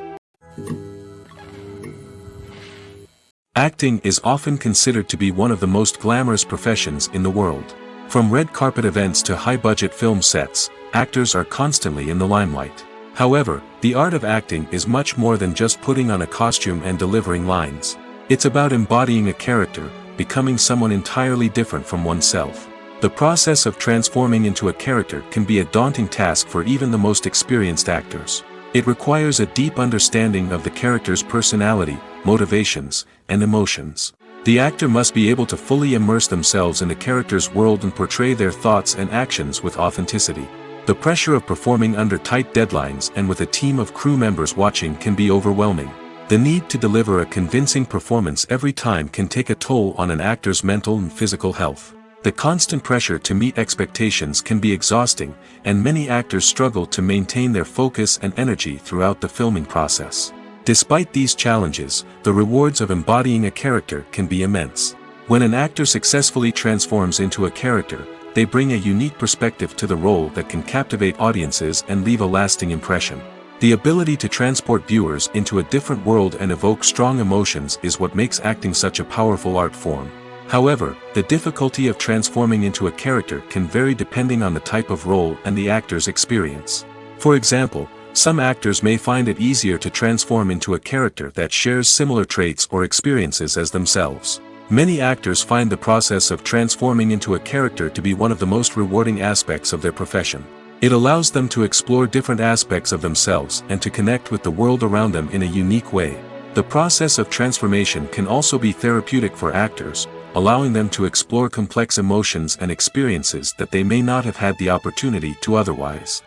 Acting is often considered to be one of the most glamorous professions in the world. From red carpet events to high-budget film sets, actors are constantly in the limelight. However, the art of acting is much more than just putting on a costume and delivering lines. It's about embodying a character, becoming someone entirely different from oneself. The process of transforming into a character can be a daunting task for even the most experienced actors. It requires a deep understanding of the character's personality, motivations, and emotions. The actor must be able to fully immerse themselves in the character's world and portray their thoughts and actions with authenticity. The pressure of performing under tight deadlines and with a team of crew members watching can be overwhelming. The need to deliver a convincing performance every time can take a toll on an actor's mental and physical health. The constant pressure to meet expectations can be exhausting, and many actors struggle to maintain their focus and energy throughout the filming process. Despite these challenges, the rewards of embodying a character can be immense. When an actor successfully transforms into a character, they bring a unique perspective to the role that can captivate audiences and leave a lasting impression. The ability to transport viewers into a different world and evoke strong emotions is what makes acting such a powerful art form. However, the difficulty of transforming into a character can vary depending on the type of role and the actor's experience. For example, some actors may find it easier to transform into a character that shares similar traits or experiences as themselves. Many actors find the process of transforming into a character to be one of the most rewarding aspects of their profession. It allows them to explore different aspects of themselves and to connect with the world around them in a unique way. The process of transformation can also be therapeutic for actors, allowing them to explore complex emotions and experiences that they may not have had the opportunity to otherwise.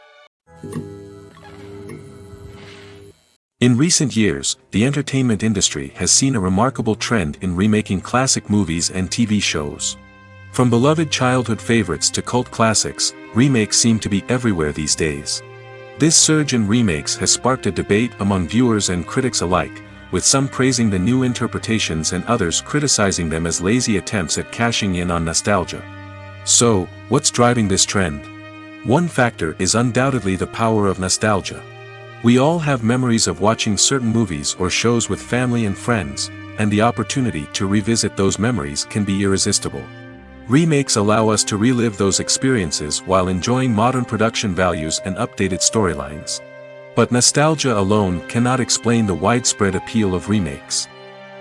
In recent years, the entertainment industry has seen a remarkable trend in remaking classic movies and TV shows. From beloved childhood favorites to cult classics, remakes seem to be everywhere these days. This surge in remakes has sparked a debate among viewers and critics alike, with some praising the new interpretations and others criticizing them as lazy attempts at cashing in on nostalgia. So, what's driving this trend? One factor is undoubtedly the power of nostalgia. We all have memories of watching certain movies or shows with family and friends, and the opportunity to revisit those memories can be irresistible. Remakes allow us to relive those experiences while enjoying modern production values and updated storylines. But nostalgia alone cannot explain the widespread appeal of remakes.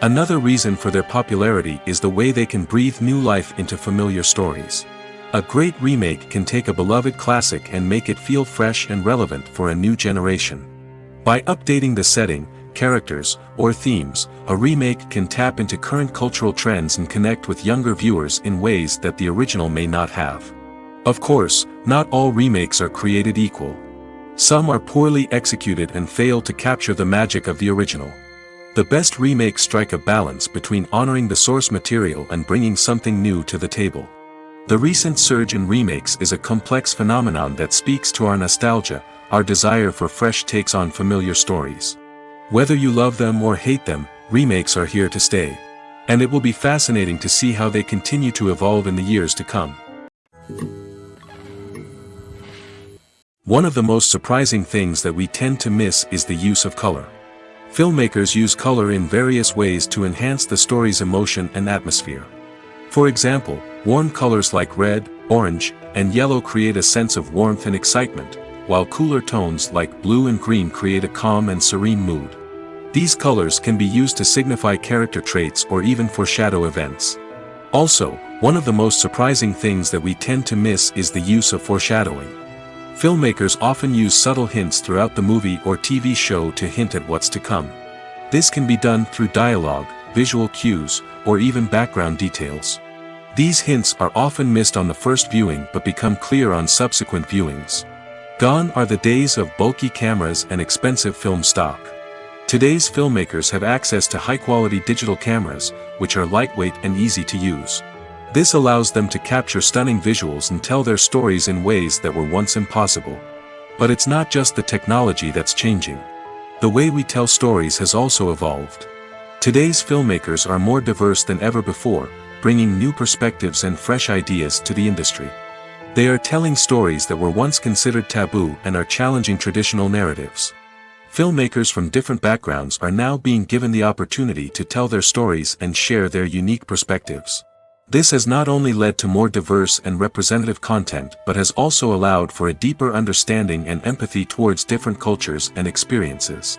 Another reason for their popularity is the way they can breathe new life into familiar stories. A great remake can take a beloved classic and make it feel fresh and relevant for a new generation. By updating the setting, characters, or themes, a remake can tap into current cultural trends and connect with younger viewers in ways that the original may not have. Of course, not all remakes are created equal. Some are poorly executed and fail to capture the magic of the original. The best remakes strike a balance between honoring the source material and bringing something new to the table. The recent surge in remakes is a complex phenomenon that speaks to our nostalgia, our desire for fresh takes on familiar stories. Whether you love them or hate them, remakes are here to stay. And it will be fascinating to see how they continue to evolve in the years to come. One of the most surprising things that we tend to miss is the use of color. Filmmakers use color in various ways to enhance the story's emotion and atmosphere. For example, warm colors like red, orange, and yellow create a sense of warmth and excitement, while cooler tones like blue and green create a calm and serene mood. These colors can be used to signify character traits or even foreshadow events. Also, one of the most surprising things that we tend to miss is the use of foreshadowing. Filmmakers often use subtle hints throughout the movie or TV show to hint at what's to come. This can be done through dialogue, visual cues, or even background details. These hints are often missed on the first viewing but become clear on subsequent viewings. Gone are the days of bulky cameras and expensive film stock. Today's filmmakers have access to high-quality digital cameras, which are lightweight and easy to use. This allows them to capture stunning visuals and tell their stories in ways that were once impossible. But it's not just the technology that's changing. The way we tell stories has also evolved. Today's filmmakers are more diverse than ever before, bringing new perspectives and fresh ideas to the industry. They are telling stories that were once considered taboo and are challenging traditional narratives. Filmmakers from different backgrounds are now being given the opportunity to tell their stories and share their unique perspectives. This has not only led to more diverse and representative content but has also allowed for a deeper understanding and empathy towards different cultures and experiences.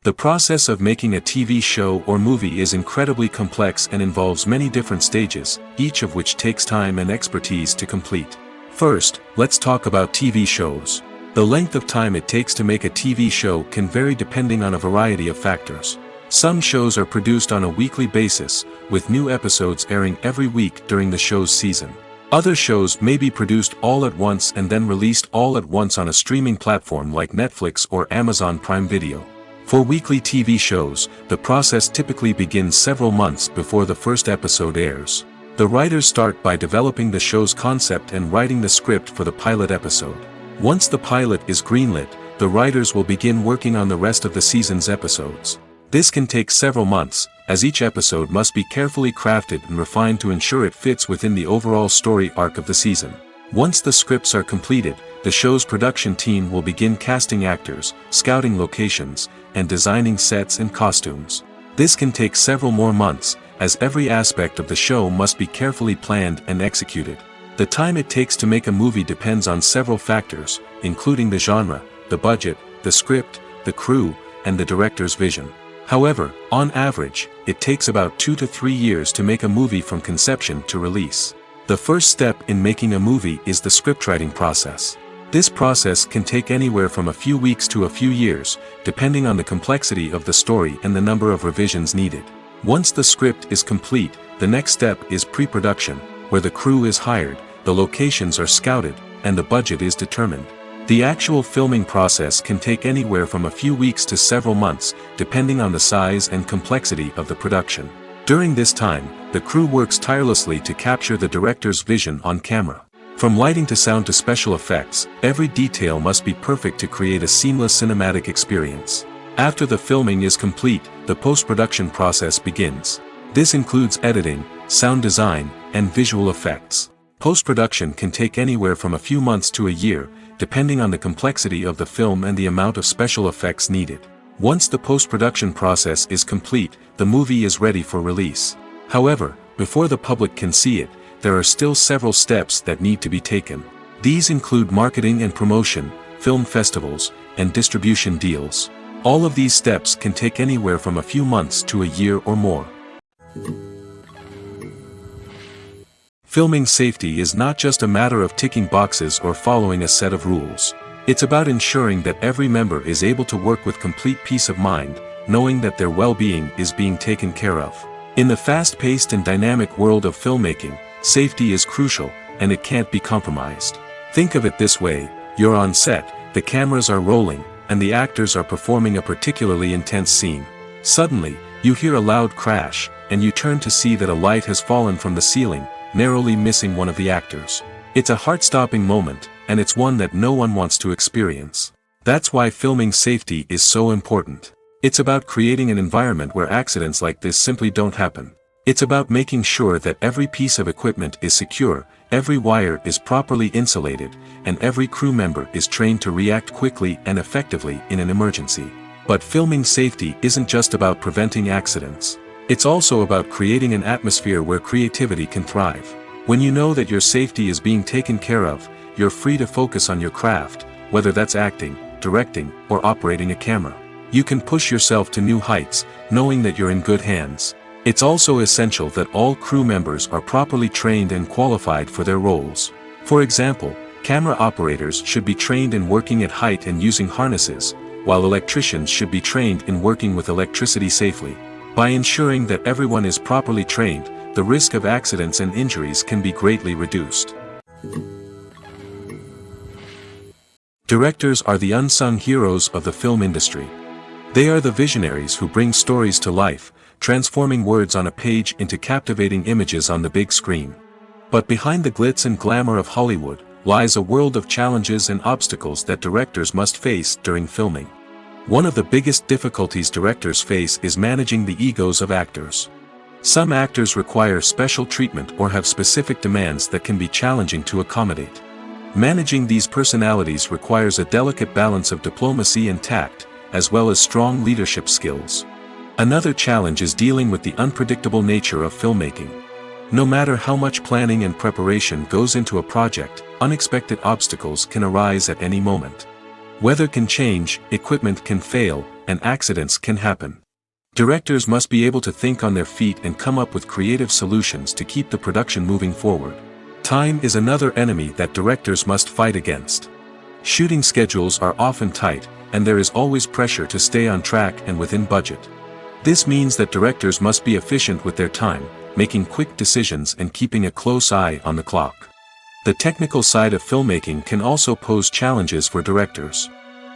The process of making a TV show or movie is incredibly complex and involves many different stages, each of which takes time and expertise to complete. First, let's talk about TV shows. The length of time it takes to make a TV show can vary depending on a variety of factors. Some shows are produced on a weekly basis, with new episodes airing every week during the show's season. Other shows may be produced all at once and then released all at once on a streaming platform like Netflix or Amazon Prime Video. For weekly TV shows, the process typically begins several months before the first episode airs. The writers start by developing the show's concept and writing the script for the pilot episode. Once the pilot is greenlit, the writers will begin working on the rest of the season's episodes. This can take several months, as each episode must be carefully crafted and refined to ensure it fits within the overall story arc of the season. Once the scripts are completed, the show's production team will begin casting actors, scouting locations, and designing sets and costumes. This can take several more months, as every aspect of the show must be carefully planned and executed. The time it takes to make a movie depends on several factors, including the genre, the budget, the script, the crew, and the director's vision. However, on average, it takes about 2 to 3 years to make a movie from conception to release. The first step in making a movie is the scriptwriting process. This process can take anywhere from a few weeks to a few years, depending on the complexity of the story and the number of revisions needed. Once the script is complete, the next step is pre-production, where the crew is hired, the locations are scouted, and the budget is determined. The actual filming process can take anywhere from a few weeks to several months, depending on the size and complexity of the production. During this time, the crew works tirelessly to capture the director's vision on camera. From lighting to sound to special effects, every detail must be perfect to create a seamless cinematic experience. After the filming is complete, the post-production process begins. This includes editing, sound design, and visual effects. Post-production can take anywhere from a few months to a year, depending on the complexity of the film and the amount of special effects needed. Once the post-production process is complete, the movie is ready for release. However, before the public can see it, there are still several steps that need to be taken. These include marketing and promotion, film festivals, and distribution deals. All of these steps can take anywhere from a few months to a year or more. Filming safety is not just a matter of ticking boxes or following a set of rules. It's about ensuring that every member is able to work with complete peace of mind, knowing that their well-being is being taken care of. In the fast-paced and dynamic world of filmmaking, safety is crucial, and it can't be compromised. Think of it this way: you're on set, the cameras are rolling, and the actors are performing a particularly intense scene. Suddenly, you hear a loud crash, and you turn to see that a light has fallen from the ceiling, narrowly missing one of the actors. It's a heart-stopping moment, and it's one that no one wants to experience. That's why filming safety is so important. It's about creating an environment where accidents like this simply don't happen. It's about making sure that every piece of equipment is secure, every wire is properly insulated, and every crew member is trained to react quickly and effectively in an emergency. But filming safety isn't just about preventing accidents. It's also about creating an atmosphere where creativity can thrive. When you know that your safety is being taken care of, you're free to focus on your craft, whether that's acting, directing, or operating a camera. You can push yourself to new heights, knowing that you're in good hands. It's also essential that all crew members are properly trained and qualified for their roles. For example, camera operators should be trained in working at height and using harnesses, while electricians should be trained in working with electricity safely. By ensuring that everyone is properly trained, the risk of accidents and injuries can be greatly reduced. Directors are the unsung heroes of the film industry. They are the visionaries who bring stories to life, transforming words on a page into captivating images on the big screen. But behind the glitz and glamour of Hollywood lies a world of challenges and obstacles that directors must face during filming. One of the biggest difficulties directors face is managing the egos of actors. Some actors require special treatment or have specific demands that can be challenging to accommodate. Managing these personalities requires a delicate balance of diplomacy and tact, as well as strong leadership skills. Another challenge is dealing with the unpredictable nature of filmmaking. No matter how much planning and preparation goes into a project, unexpected obstacles can arise at any moment. Weather can change, equipment can fail, and accidents can happen. Directors must be able to think on their feet and come up with creative solutions to keep the production moving forward. Time is another enemy that directors must fight against. Shooting schedules are often tight, and there is always pressure to stay on track and within budget. This means that directors must be efficient with their time, making quick decisions and keeping a close eye on the clock. The technical side of filmmaking can also pose challenges for directors.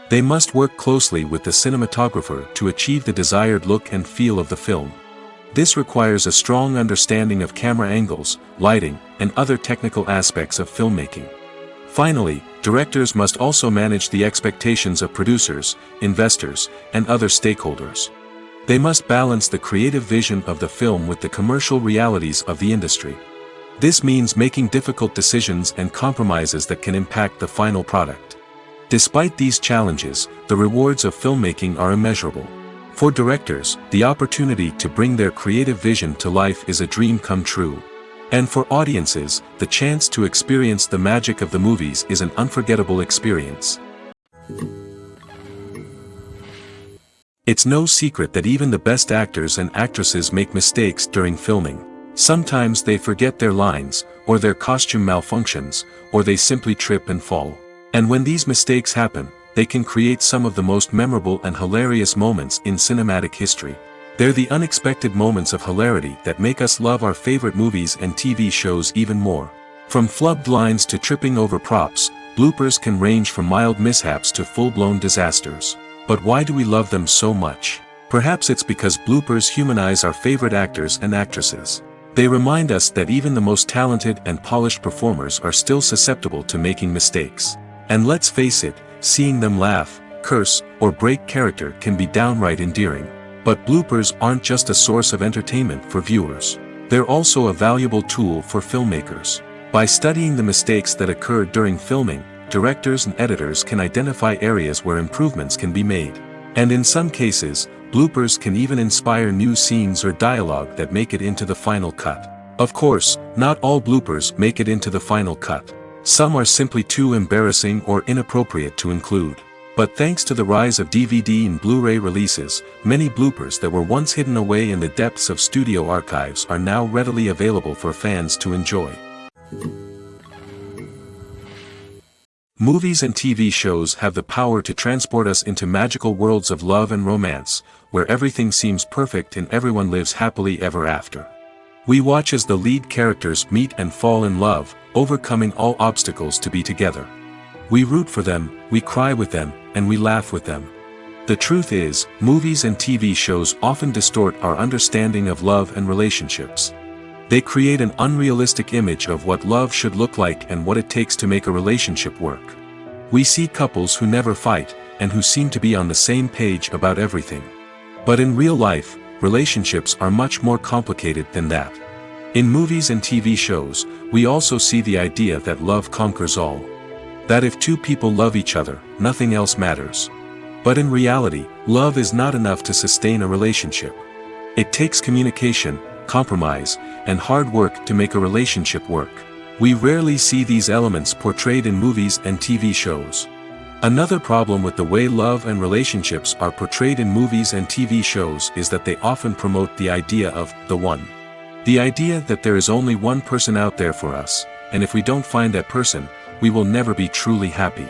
They must work closely with the cinematographer to achieve the desired look and feel of the film. This requires a strong understanding of camera angles, lighting, and other technical aspects of filmmaking. Finally, directors must also manage the expectations of producers, investors, and other stakeholders. They must balance the creative vision of the film with the commercial realities of the industry. This means making difficult decisions and compromises that can impact the final product. Despite these challenges, the rewards of filmmaking are immeasurable. For directors, the opportunity to bring their creative vision to life is a dream come true. And for audiences, the chance to experience the magic of the movies is an unforgettable experience. It's no secret that even the best actors and actresses make mistakes during filming. Sometimes they forget their lines, or their costume malfunctions, or they simply trip and fall. And when these mistakes happen, they can create some of the most memorable and hilarious moments in cinematic history. They're the unexpected moments of hilarity that make us love our favorite movies and TV shows even more. From flubbed lines to tripping over props, bloopers can range from mild mishaps to full-blown disasters. But why do we love them so much? Perhaps it's because bloopers humanize our favorite actors and actresses. They remind us that even the most talented and polished performers are still susceptible to making mistakes. And let's face it, seeing them laugh, curse, or break character can be downright endearing. But bloopers aren't just a source of entertainment for viewers. They're also a valuable tool for filmmakers. By studying the mistakes that occurred during filming, directors and editors can identify areas where improvements can be made. And in some cases, bloopers can even inspire new scenes or dialogue that make it into the final cut. Of course, not all bloopers make it into the final cut. Some are simply too embarrassing or inappropriate to include. But thanks to the rise of DVD and Blu-ray releases, many bloopers that were once hidden away in the depths of studio archives are now readily available for fans to enjoy. Movies and TV shows have the power to transport us into magical worlds of love and romance, where everything seems perfect and everyone lives happily ever after. We watch as the lead characters meet and fall in love, overcoming all obstacles to be together. We root for them, we cry with them, and we laugh with them. The truth is, movies and TV shows often distort our understanding of love and relationships. They create an unrealistic image of what love should look like and what it takes to make a relationship work. We see couples who never fight, and who seem to be on the same page about everything. But in real life, relationships are much more complicated than that. In movies and TV shows, we also see the idea that love conquers all. That if two people love each other, nothing else matters. But in reality, love is not enough to sustain a relationship. It takes communication, compromise, and hard work to make a relationship work. We rarely see these elements portrayed in movies and TV shows. Another problem with the way love and relationships are portrayed in movies and TV shows is that they often promote the idea of the one. The idea that there is only one person out there for us, and if we don't find that person, we will never be truly happy.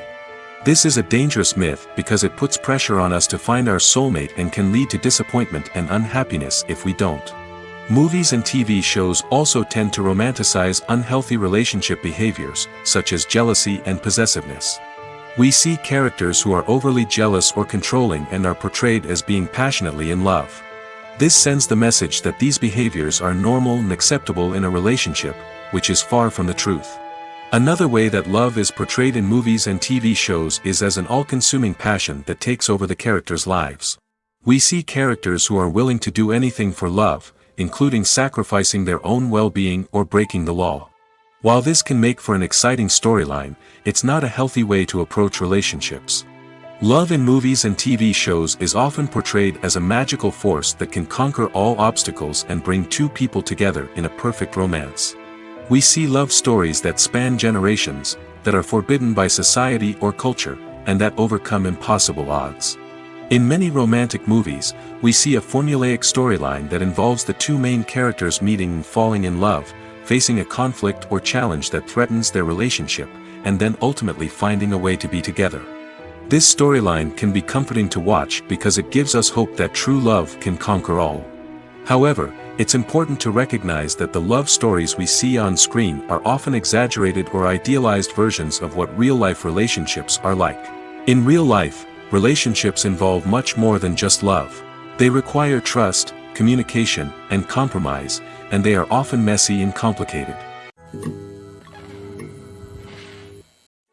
This is a dangerous myth because it puts pressure on us to find our soulmate and can lead to disappointment and unhappiness if we don't. Movies and TV shows also tend to romanticize unhealthy relationship behaviors, such as jealousy and possessiveness. We see characters who are overly jealous or controlling and are portrayed as being passionately in love. This sends the message that these behaviors are normal and acceptable in a relationship, which is far from the truth. Another way that love is portrayed in movies and TV shows is as an all-consuming passion that takes over the characters' lives. We see characters who are willing to do anything for love, including sacrificing their own well-being or breaking the law. While this can make for an exciting storyline, it's not a healthy way to approach relationships. Love in movies and TV shows is often portrayed as a magical force that can conquer all obstacles and bring two people together in a perfect romance. We see love stories that span generations, that are forbidden by society or culture, and that overcome impossible odds. In many romantic movies, we see a formulaic storyline that involves the two main characters meeting and falling in love, facing a conflict or challenge that threatens their relationship, and then ultimately finding a way to be together. This storyline can be comforting to watch because it gives us hope that true love can conquer all. However, it's important to recognize that the love stories we see on screen are often exaggerated or idealized versions of what real-life relationships are like. In real life, relationships involve much more than just love. They require trust, communication, and compromise, and they are often messy and complicated.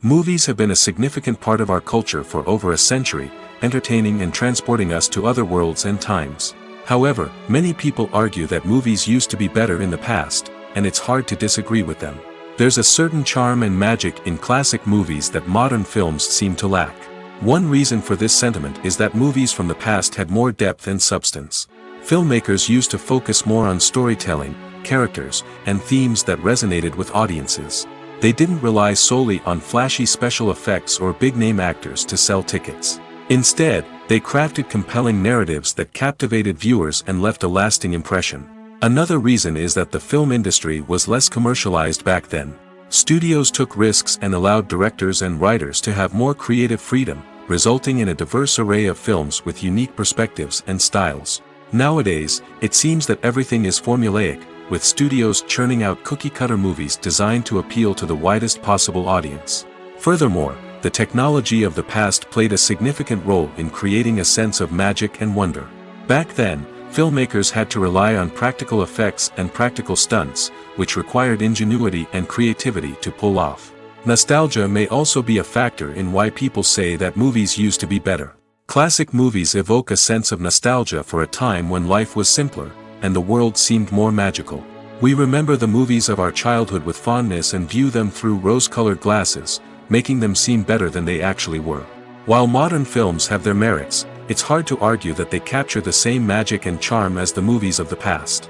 Movies have been a significant part of our culture for over a century, entertaining and transporting us to other worlds and times. However, many people argue that movies used to be better in the past, and it's hard to disagree with them. There's a certain charm and magic in classic movies that modern films seem to lack. One reason for this sentiment is that movies from the past had more depth and substance. Filmmakers used to focus more on storytelling, characters, and themes that resonated with audiences. They didn't rely solely on flashy special effects or big-name actors to sell tickets. Instead, they crafted compelling narratives that captivated viewers and left a lasting impression. Another reason is that the film industry was less commercialized back then. Studios took risks and allowed directors and writers to have more creative freedom, resulting in a diverse array of films with unique perspectives and styles. Nowadays, it seems that everything is formulaic, with studios churning out cookie-cutter movies designed to appeal to the widest possible audience. Furthermore, the technology of the past played a significant role in creating a sense of magic and wonder. Back then, filmmakers had to rely on practical effects and practical stunts, which required ingenuity and creativity to pull off. Nostalgia may also be a factor in why people say that movies used to be better. Classic movies evoke a sense of nostalgia for a time when life was simpler, and the world seemed more magical. We remember the movies of our childhood with fondness and view them through rose-colored glasses, making them seem better than they actually were. While modern films have their merits, it's hard to argue that they capture the same magic and charm as the movies of the past.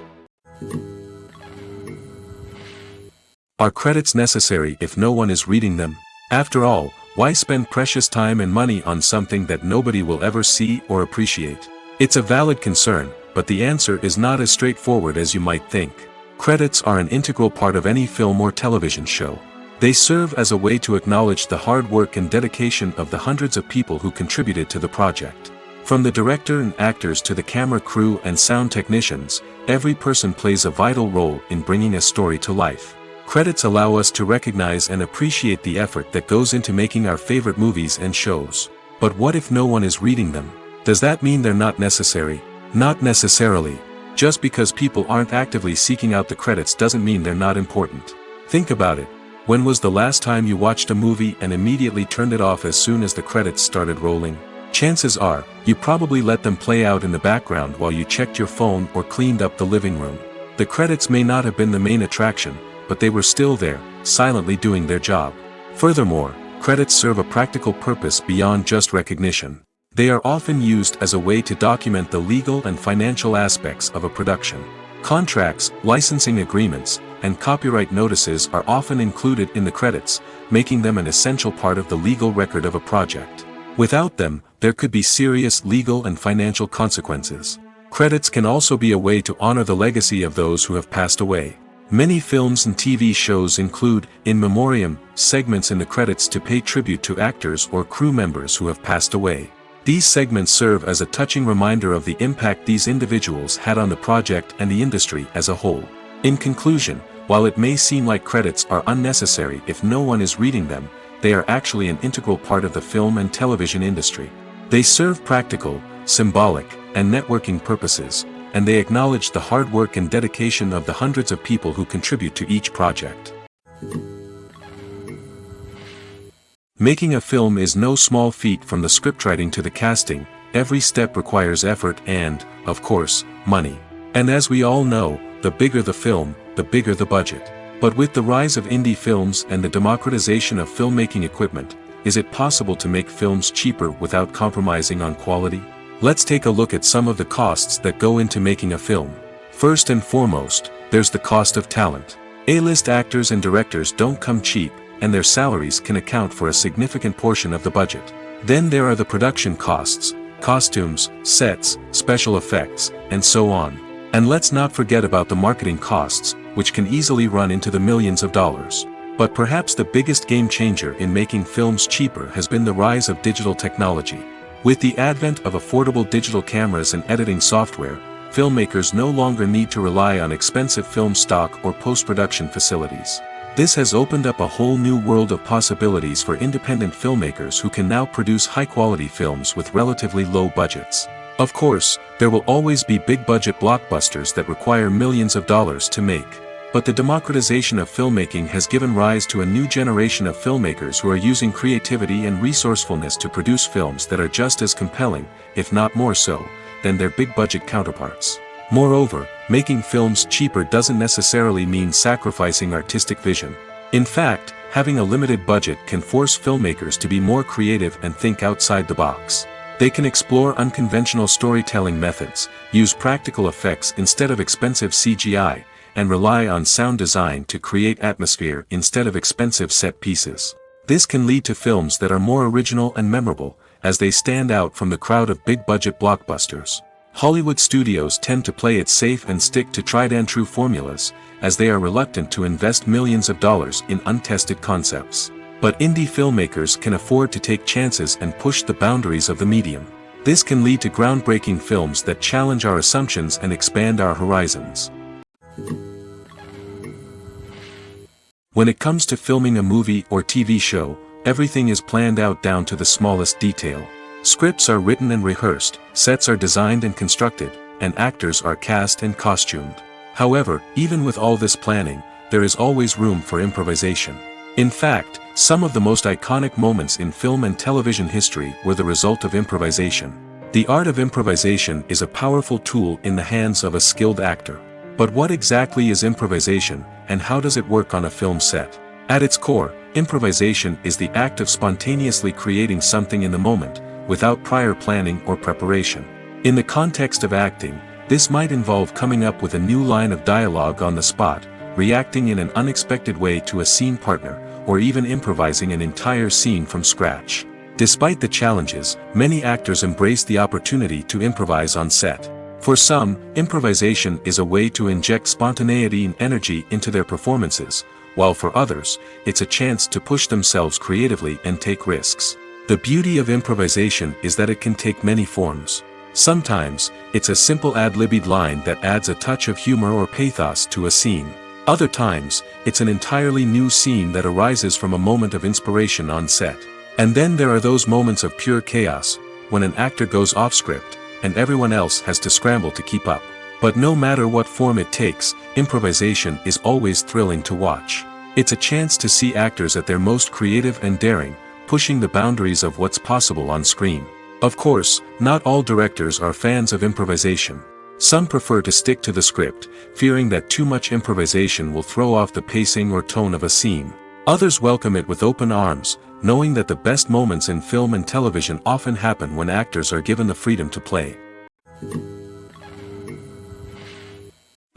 Are credits necessary if no one is reading them? After all, why spend precious time and money on something that nobody will ever see or appreciate? It's a valid concern, but the answer is not as straightforward as you might think. Credits are an integral part of any film or television show. They serve as a way to acknowledge the hard work and dedication of the hundreds of people who contributed to the project. From the director and actors to the camera crew and sound technicians, every person plays a vital role in bringing a story to life. Credits allow us to recognize and appreciate the effort that goes into making our favorite movies and shows. But what if no one is reading them? Does that mean they're not necessary? Not necessarily. Just because people aren't actively seeking out the credits doesn't mean they're not important. Think about it. When was the last time you watched a movie and immediately turned it off as soon as the credits started rolling? Chances are, you probably let them play out in the background while you checked your phone or cleaned up the living room. The credits may not have been the main attraction, but they were still there, silently doing their job. Furthermore, credits serve a practical purpose beyond just recognition. They are often used as a way to document the legal and financial aspects of a production. Contracts, licensing agreements, and copyright notices are often included in the credits, making them an essential part of the legal record of a project. Without them, there could be serious legal and financial consequences. Credits can also be a way to honor the legacy of those who have passed away. Many films and TV shows include, in memoriam, segments in the credits to pay tribute to actors or crew members who have passed away. These segments serve as a touching reminder of the impact these individuals had on the project and the industry as a whole. In conclusion, while it may seem like credits are unnecessary if no one is reading them, they are actually an integral part of the film and television industry. They serve practical, symbolic, and networking purposes, and they acknowledge the hard work and dedication of the hundreds of people who contribute to each project. Making a film is no small feat. From the scriptwriting to the casting, every step requires effort and, of course, money. And as we all know, the bigger the film, the bigger the budget. But with the rise of indie films and the democratization of filmmaking equipment, is it possible to make films cheaper without compromising on quality? Let's take a look at some of the costs that go into making a film. First and foremost, there's the cost of talent. A-list actors and directors don't come cheap, and their salaries can account for a significant portion of the budget. Then there are the production costs, costumes, sets, special effects, and so on. And let's not forget about the marketing costs, which can easily run into the millions of dollars. But perhaps the biggest game changer in making films cheaper has been the rise of digital technology. With the advent of affordable digital cameras and editing software, filmmakers no longer need to rely on expensive film stock or post-production facilities. This has opened up a whole new world of possibilities for independent filmmakers who can now produce high-quality films with relatively low budgets. Of course, there will always be big-budget blockbusters that require millions of dollars to make. But the democratization of filmmaking has given rise to a new generation of filmmakers who are using creativity and resourcefulness to produce films that are just as compelling, if not more so, than their big-budget counterparts. Moreover, making films cheaper doesn't necessarily mean sacrificing artistic vision. In fact, having a limited budget can force filmmakers to be more creative and think outside the box. They can explore unconventional storytelling methods, use practical effects instead of expensive CGI, and rely on sound design to create atmosphere instead of expensive set pieces. This can lead to films that are more original and memorable, as they stand out from the crowd of big-budget blockbusters. Hollywood studios tend to play it safe and stick to tried-and-true formulas, as they are reluctant to invest millions of dollars in untested concepts. But indie filmmakers can afford to take chances and push the boundaries of the medium. This can lead to groundbreaking films that challenge our assumptions and expand our horizons. When it comes to filming a movie or TV show, everything is planned out down to the smallest detail. Scripts are written and rehearsed, sets are designed and constructed, and actors are cast and costumed. However, even with all this planning, there is always room for improvisation. In fact, some of the most iconic moments in film and television history were the result of improvisation. The art of improvisation is a powerful tool in the hands of a skilled actor. But what exactly is improvisation, and how does it work on a film set? At its core, improvisation is the act of spontaneously creating something in the moment, without prior planning or preparation. In the context of acting, this might involve coming up with a new line of dialogue on the spot, reacting in an unexpected way to a scene partner, or even improvising an entire scene from scratch. Despite the challenges, many actors embrace the opportunity to improvise on set. For some, improvisation is a way to inject spontaneity and energy into their performances, while for others, it's a chance to push themselves creatively and take risks. The beauty of improvisation is that it can take many forms. Sometimes, it's a simple ad-libbed line that adds a touch of humor or pathos to a scene. Other times, it's an entirely new scene that arises from a moment of inspiration on set. And then there are those moments of pure chaos, when an actor goes off script, and everyone else has to scramble to keep up. But no matter what form it takes, improvisation is always thrilling to watch. It's a chance to see actors at their most creative and daring, pushing the boundaries of what's possible on screen. Of course, not all directors are fans of improvisation. Some prefer to stick to the script, fearing that too much improvisation will throw off the pacing or tone of a scene. Others welcome it with open arms, knowing that the best moments in film and television often happen when actors are given the freedom to play.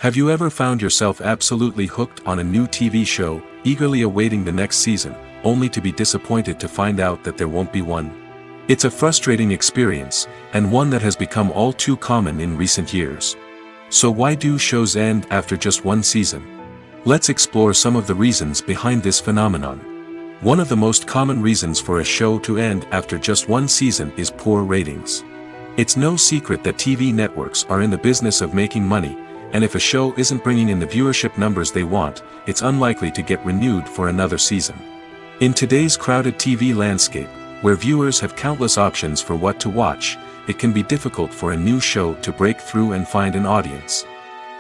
Have you ever found yourself absolutely hooked on a new TV show, eagerly awaiting the next season, only to be disappointed to find out that there won't be one? It's a frustrating experience, and one that has become all too common in recent years. So why do shows end after just one season? Let's explore some of the reasons behind this phenomenon. One of the most common reasons for a show to end after just one season is poor ratings. It's no secret that TV networks are in the business of making money, and if a show isn't bringing in the viewership numbers they want, it's unlikely to get renewed for another season. In today's crowded TV landscape, where viewers have countless options for what to watch, it can be difficult for a new show to break through and find an audience.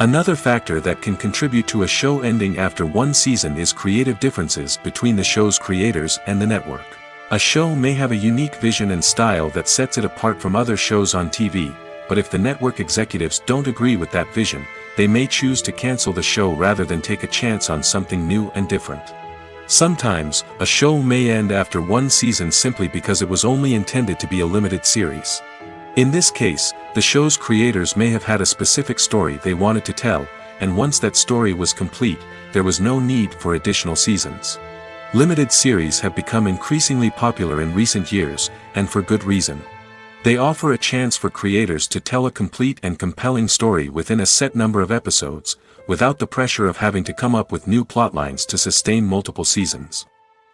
Another factor that can contribute to a show ending after one season is creative differences between the show's creators and the network. A show may have a unique vision and style that sets it apart from other shows on TV, but if the network executives don't agree with that vision, they may choose to cancel the show rather than take a chance on something new and different. Sometimes, a show may end after one season simply because it was only intended to be a limited series. In this case, the show's creators may have had a specific story they wanted to tell, and once that story was complete, there was no need for additional seasons. Limited series have become increasingly popular in recent years, and for good reason. They offer a chance for creators to tell a complete and compelling story within a set number of episodes, without the pressure of having to come up with new plotlines to sustain multiple seasons.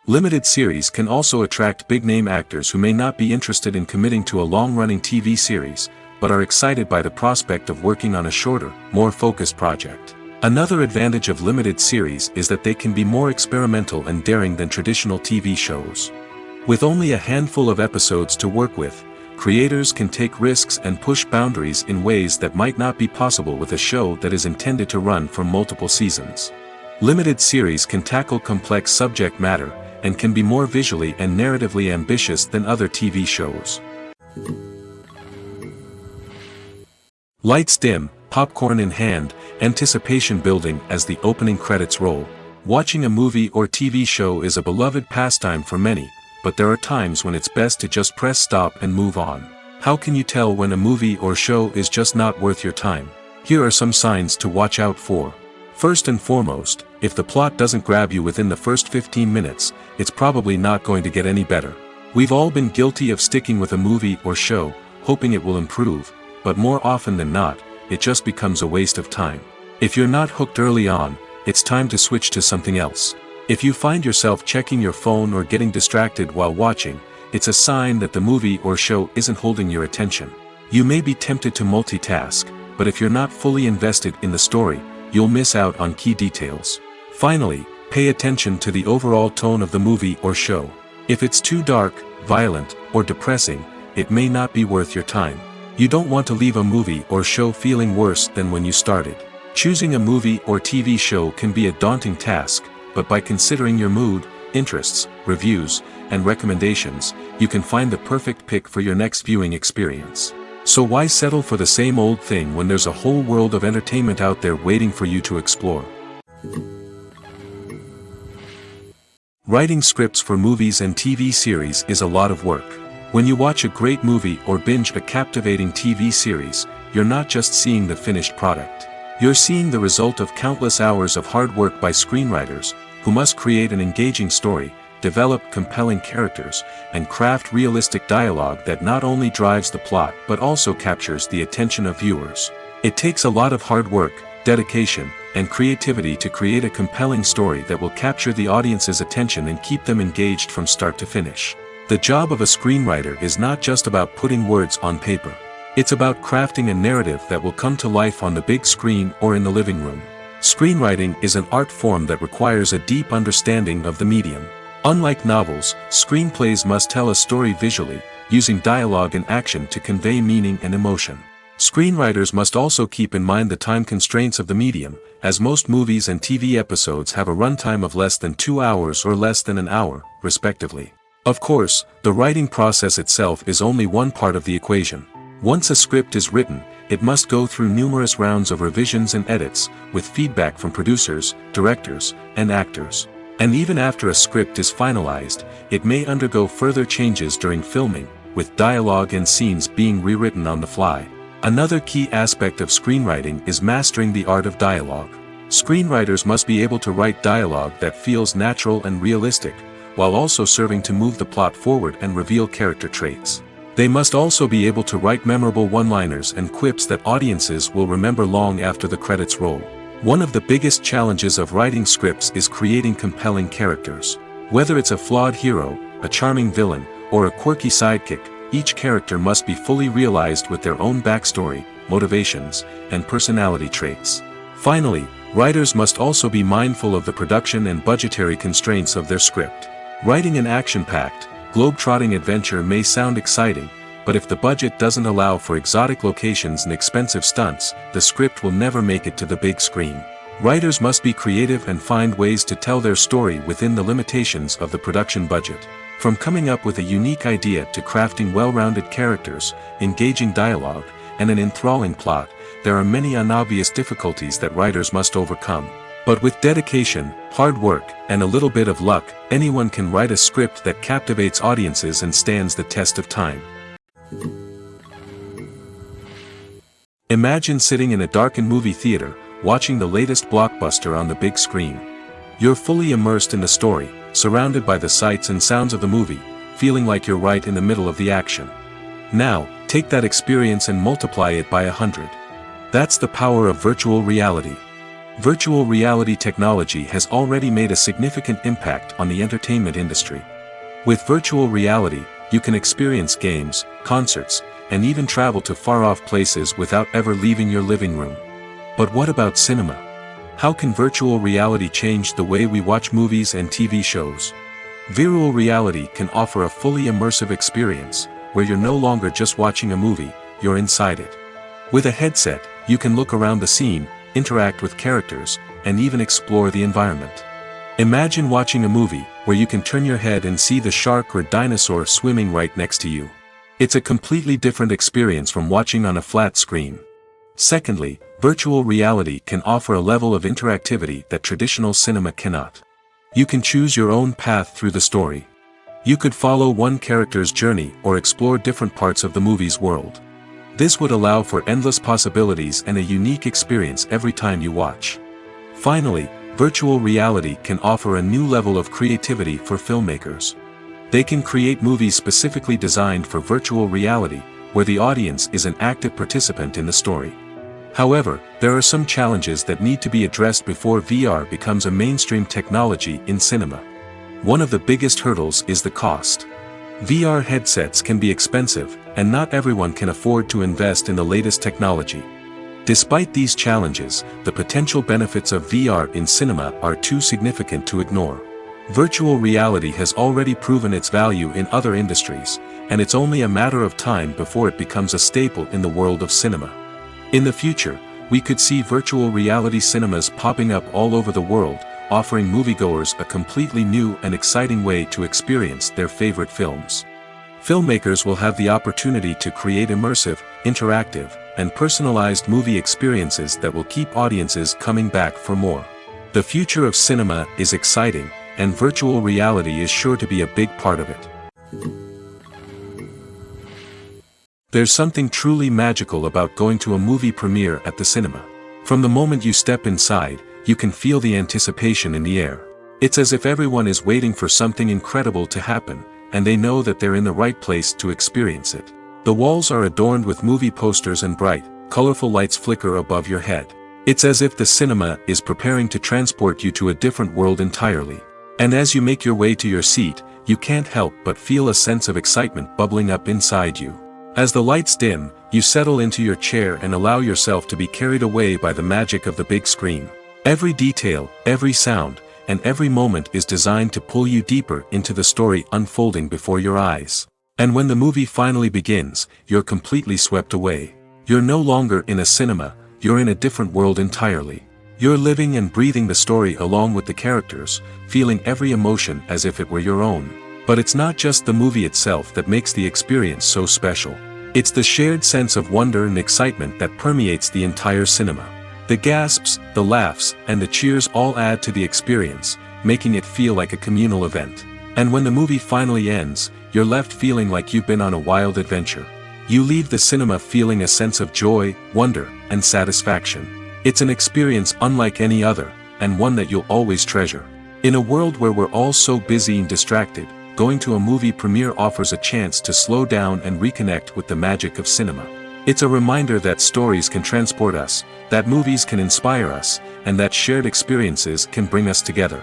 Limited series can also attract big-name actors who may not be interested in committing to a long-running TV series, but are excited by the prospect of working on a shorter, more focused project. Another advantage of limited series is that they can be more experimental and daring than traditional TV shows. With only a handful of episodes to work with, creators can take risks and push boundaries in ways that might not be possible with a show that is intended to run for multiple seasons. Limited series can tackle complex subject matter, and can be more visually and narratively ambitious than other TV shows. Lights dim, popcorn in hand, anticipation building as the opening credits roll. Watching a movie or TV show is a beloved pastime for many, but there are times when it's best to just press stop and move on. How can you tell when a movie or show is just not worth your time? Here are some signs to watch out for. First and foremost, if the plot doesn't grab you within the first 15 minutes, it's probably not going to get any better. We've all been guilty of sticking with a movie or show, hoping it will improve, but more often than not, it just becomes a waste of time. If you're not hooked early on, it's time to switch to something else. If you find yourself checking your phone or getting distracted while watching, it's a sign that the movie or show isn't holding your attention. You may be tempted to multitask, but if you're not fully invested in the story, you'll miss out on key details. Finally, pay attention to the overall tone of the movie or show. If it's too dark, violent, or depressing, it may not be worth your time. You don't want to leave a movie or show feeling worse than when you started. Choosing a movie or TV show can be a daunting task, but by considering your mood, interests, reviews, and recommendations, you can find the perfect pick for your next viewing experience. So why settle for the same old thing when there's a whole world of entertainment out there waiting for you to explore? Writing scripts for movies and TV series is a lot of work. When you watch a great movie or binge a captivating TV series, you're not just seeing the finished product. You're seeing the result of countless hours of hard work by screenwriters, who must create an engaging story, develop compelling characters, and craft realistic dialogue that not only drives the plot but also captures the attention of viewers. It takes a lot of hard work, dedication, and creativity to create a compelling story that will capture the audience's attention and keep them engaged from start to finish. The job of a screenwriter is not just about putting words on paper. It's about crafting a narrative that will come to life on the big screen or in the living room. Screenwriting is an art form that requires a deep understanding of the medium. Unlike novels, screenplays must tell a story visually, using dialogue and action to convey meaning and emotion. Screenwriters must also keep in mind the time constraints of the medium, as most movies and TV episodes have a runtime of less than 2 hours or less than an hour, respectively. Of course, the writing process itself is only one part of the equation. Once a script is written, it must go through numerous rounds of revisions and edits, with feedback from producers, directors, and actors. And even after a script is finalized, it may undergo further changes during filming, with dialogue and scenes being rewritten on the fly. Another key aspect of screenwriting is mastering the art of dialogue. Screenwriters must be able to write dialogue that feels natural and realistic, while also serving to move the plot forward and reveal character traits. They must also be able to write memorable one-liners and quips that audiences will remember long after the credits roll. One of the biggest challenges of writing scripts is creating compelling characters. Whether it's a flawed hero, a charming villain, or a quirky sidekick, each character must be fully realized with their own backstory, motivations, and personality traits. Finally, writers must also be mindful of the production and budgetary constraints of their script. Writing an action-packed, globe-trotting adventure may sound exciting, but if the budget doesn't allow for exotic locations and expensive stunts, the script will never make it to the big screen. Writers must be creative and find ways to tell their story within the limitations of the production budget. From coming up with a unique idea to crafting well-rounded characters, engaging dialogue, and an enthralling plot, there are many unobvious difficulties that writers must overcome. But with dedication, hard work, and a little bit of luck, anyone can write a script that captivates audiences and stands the test of time. Imagine sitting in a darkened movie theater, watching the latest blockbuster on the big screen. You're fully immersed in the story, surrounded by the sights and sounds of the movie, feeling like you're right in the middle of the action. Now, take that experience and multiply it by 100. That's the power of virtual reality. Virtual reality technology has already made a significant impact on the entertainment industry. With virtual reality, you can experience games, concerts, and even travel to far-off places without ever leaving your living room. But what about cinema? How can virtual reality change the way we watch movies and TV shows? Virtual reality can offer a fully immersive experience, where you're no longer just watching a movie, you're inside it. With a headset, you can look around the scene, interact with characters, and even explore the environment. Imagine watching a movie where you can turn your head and see the shark or dinosaur swimming right next to you. It's a completely different experience from watching on a flat screen. Secondly, virtual reality can offer a level of interactivity that traditional cinema cannot. You can choose your own path through the story. You could follow one character's journey or explore different parts of the movie's world. This would allow for endless possibilities and a unique experience every time you watch. Finally, virtual reality can offer a new level of creativity for filmmakers. They can create movies specifically designed for virtual reality, where the audience is an active participant in the story. However, there are some challenges that need to be addressed before VR becomes a mainstream technology in cinema. One of the biggest hurdles is the cost. VR headsets can be expensive, and not everyone can afford to invest in the latest technology. Despite these challenges, the potential benefits of VR in cinema are too significant to ignore. Virtual reality has already proven its value in other industries, and it's only a matter of time before it becomes a staple in the world of cinema. In the future, we could see virtual reality cinemas popping up all over the world, offering moviegoers a completely new and exciting way to experience their favorite films. Filmmakers will have the opportunity to create immersive, interactive, and personalized movie experiences that will keep audiences coming back for more. The future of cinema is exciting, and virtual reality is sure to be a big part of it. There's something truly magical about going to a movie premiere at the cinema. From the moment you step inside, you can feel the anticipation in the air. It's as if everyone is waiting for something incredible to happen, and they know that they're in the right place to experience it. The walls are adorned with movie posters and bright, colorful lights flicker above your head. It's as if the cinema is preparing to transport you to a different world entirely. And as you make your way to your seat, you can't help but feel a sense of excitement bubbling up inside you. As the lights dim, you settle into your chair and allow yourself to be carried away by the magic of the big screen. Every detail, every sound, and every moment is designed to pull you deeper into the story unfolding before your eyes. And when the movie finally begins, you're completely swept away. You're no longer in a cinema, you're in a different world entirely. You're living and breathing the story along with the characters, feeling every emotion as if it were your own. But it's not just the movie itself that makes the experience so special. It's the shared sense of wonder and excitement that permeates the entire cinema. The gasps, the laughs, and the cheers all add to the experience, making it feel like a communal event. And when the movie finally ends, you're left feeling like you've been on a wild adventure. You leave the cinema feeling a sense of joy, wonder, and satisfaction. It's an experience unlike any other, and one that you'll always treasure. In a world where we're all so busy and distracted, going to a movie premiere offers a chance to slow down and reconnect with the magic of cinema. It's a reminder that stories can transport us, that movies can inspire us, and that shared experiences can bring us together.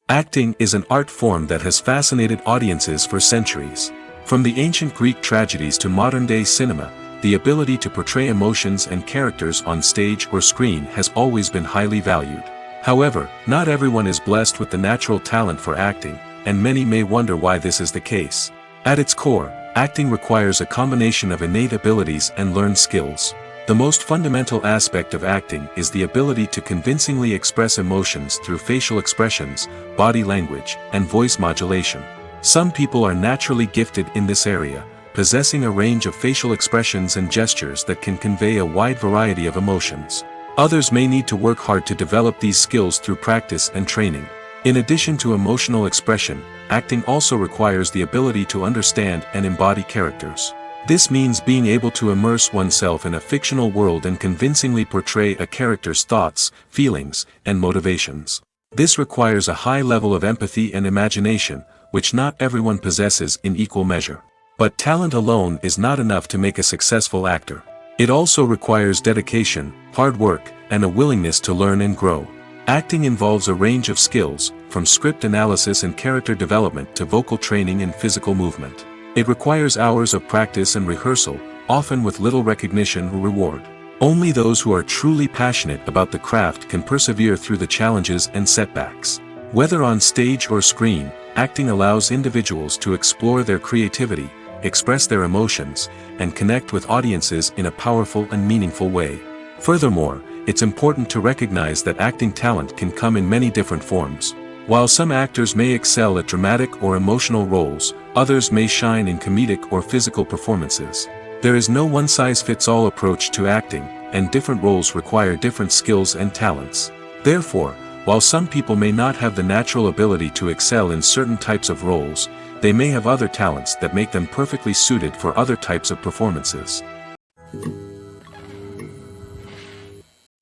Acting is an art form that has fascinated audiences for centuries. From the ancient Greek tragedies to modern-day cinema, the ability to portray emotions and characters on stage or screen has always been highly valued. However, not everyone is blessed with the natural talent for acting, and many may wonder why this is the case. At its core, acting requires a combination of innate abilities and learned skills. The most fundamental aspect of acting is the ability to convincingly express emotions through facial expressions, body language, and voice modulation. Some people are naturally gifted in this area, possessing a range of facial expressions and gestures that can convey a wide variety of emotions. Others may need to work hard to develop these skills through practice and training. In addition to emotional expression, acting also requires the ability to understand and embody characters. This means being able to immerse oneself in a fictional world and convincingly portray a character's thoughts, feelings, and motivations. This requires a high level of empathy and imagination, which not everyone possesses in equal measure. But talent alone is not enough to make a successful actor. It also requires dedication, hard work, and a willingness to learn and grow. Acting involves a range of skills, from script analysis and character development to vocal training and physical movement. It requires hours of practice and rehearsal, often with little recognition or reward. Only those who are truly passionate about the craft can persevere through the challenges and setbacks. Whether on stage or screen, acting allows individuals to explore their creativity, express their emotions, and connect with audiences in a powerful and meaningful way. Furthermore, it's important to recognize that acting talent can come in many different forms. While some actors may excel at dramatic or emotional roles, others may shine in comedic or physical performances. There is no one-size-fits-all approach to acting, and different roles require different skills and talents. Therefore, while some people may not have the natural ability to excel in certain types of roles, they may have other talents that make them perfectly suited for other types of performances.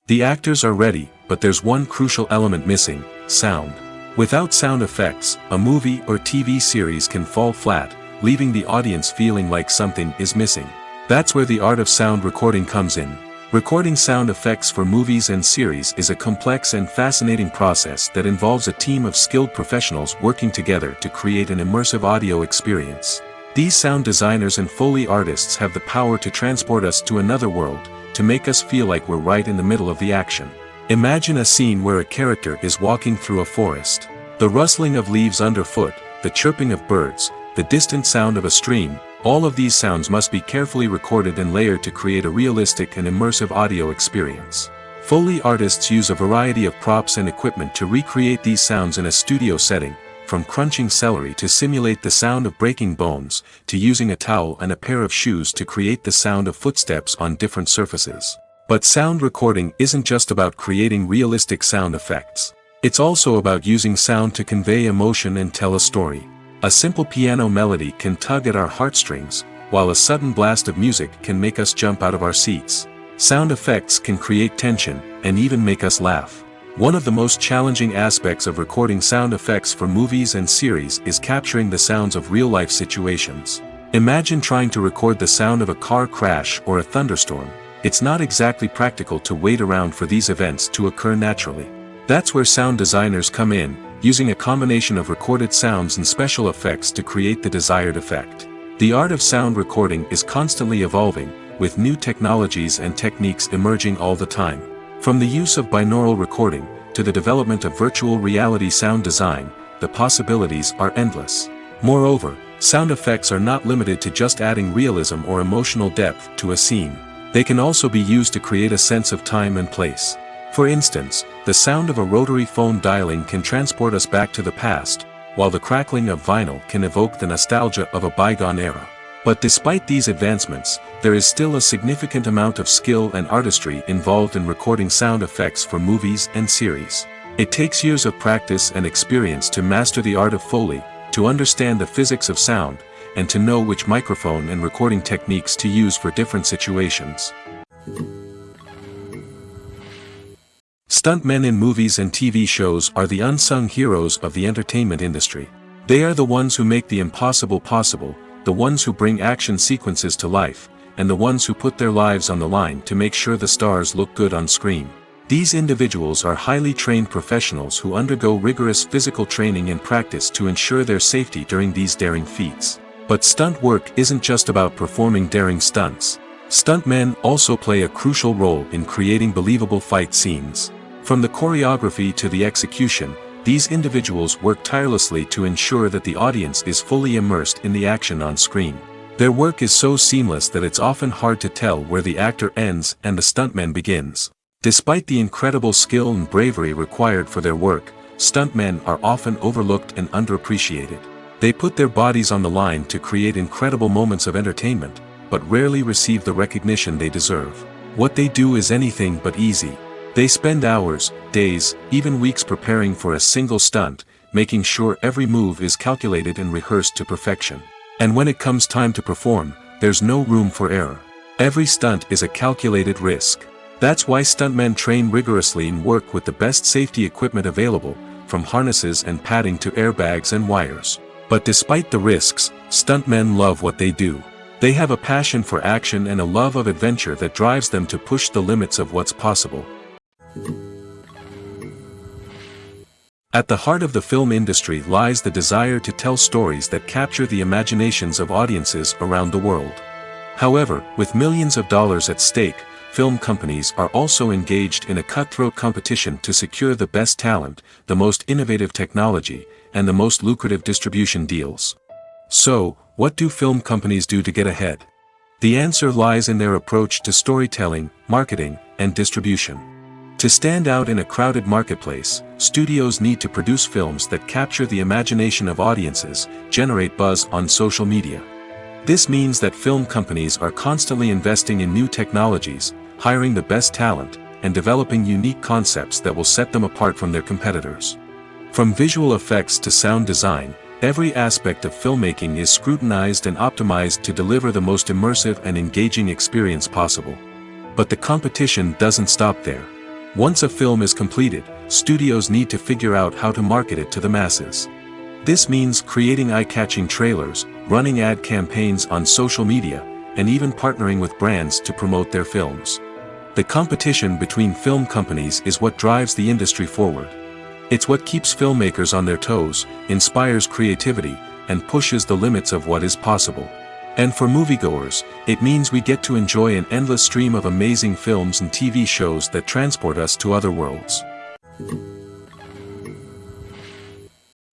The actors are ready, but there's one crucial element missing: sound. Without sound effects, a movie or TV series can fall flat, leaving the audience feeling like something is missing. That's where the art of sound recording comes in. Recording sound effects for movies and series is a complex and fascinating process that involves a team of skilled professionals working together to create an immersive audio experience. These sound designers and Foley artists have the power to transport us to another world, to make us feel like we're right in the middle of the action. Imagine a scene where a character is walking through a forest. The rustling of leaves underfoot, the chirping of birds, the distant sound of a stream, all of these sounds must be carefully recorded and layered to create a realistic and immersive audio experience. Foley artists use a variety of props and equipment to recreate these sounds in a studio setting, from crunching celery to simulate the sound of breaking bones, to using a towel and a pair of shoes to create the sound of footsteps on different surfaces. But sound recording isn't just about creating realistic sound effects. It's also about using sound to convey emotion and tell a story. A simple piano melody can tug at our heartstrings, while a sudden blast of music can make us jump out of our seats. Sound effects can create tension, and even make us laugh. One of the most challenging aspects of recording sound effects for movies and series is capturing the sounds of real-life situations. Imagine trying to record the sound of a car crash or a thunderstorm. It's not exactly practical to wait around for these events to occur naturally. That's where sound designers come in, using a combination of recorded sounds and special effects to create the desired effect. The art of sound recording is constantly evolving, with new technologies and techniques emerging all the time. From the use of binaural recording, to the development of virtual reality sound design, the possibilities are endless. Moreover, sound effects are not limited to just adding realism or emotional depth to a scene. They can also be used to create a sense of time and place. For instance, the sound of a rotary phone dialing can transport us back to the past, while the crackling of vinyl can evoke the nostalgia of a bygone era. But despite these advancements, there is still a significant amount of skill and artistry involved in recording sound effects for movies and series. It takes years of practice and experience to master the art of Foley, to understand the physics of sound, and to know which microphone and recording techniques to use for different situations. Stuntmen in movies and TV shows are the unsung heroes of the entertainment industry. They are the ones who make the impossible possible, the ones who bring action sequences to life, and the ones who put their lives on the line to make sure the stars look good on screen. These individuals are highly trained professionals who undergo rigorous physical training and practice to ensure their safety during these daring feats. But stunt work isn't just about performing daring stunts. Stuntmen also play a crucial role in creating believable fight scenes. From the choreography to the execution, these individuals work tirelessly to ensure that the audience is fully immersed in the action on screen. Their work is so seamless that it's often hard to tell where the actor ends and the stuntman begins. Despite the incredible skill and bravery required for their work, stuntmen are often overlooked and underappreciated. They put their bodies on the line to create incredible moments of entertainment, but rarely receive the recognition they deserve. What they do is anything but easy. They spend hours, days, even weeks preparing for a single stunt, making sure every move is calculated and rehearsed to perfection. And when it comes time to perform, there's no room for error. Every stunt is a calculated risk. That's why stuntmen train rigorously and work with the best safety equipment available, from harnesses and padding to airbags and wires. But despite the risks, stuntmen love what they do. They have a passion for action and a love of adventure that drives them to push the limits of what's possible. At the heart of the film industry lies the desire to tell stories that capture the imaginations of audiences around the world. However, with millions of dollars at stake, film companies are also engaged in a cutthroat competition to secure the best talent, the most innovative technology, and the most lucrative distribution deals. So, what do film companies do to get ahead? The answer lies in their approach to storytelling, marketing, and distribution. To stand out in a crowded marketplace, studios need to produce films that capture the imagination of audiences, generate buzz on social media. This means that film companies are constantly investing in new technologies, hiring the best talent, and developing unique concepts that will set them apart from their competitors. From visual effects to sound design, every aspect of filmmaking is scrutinized and optimized to deliver the most immersive and engaging experience possible. But the competition doesn't stop there. Once a film is completed, studios need to figure out how to market it to the masses. This means creating eye-catching trailers, running ad campaigns on social media, and even partnering with brands to promote their films. The competition between film companies is what drives the industry forward. It's what keeps filmmakers on their toes, inspires creativity, and pushes the limits of what is possible. And for moviegoers, it means we get to enjoy an endless stream of amazing films and TV shows that transport us to other worlds.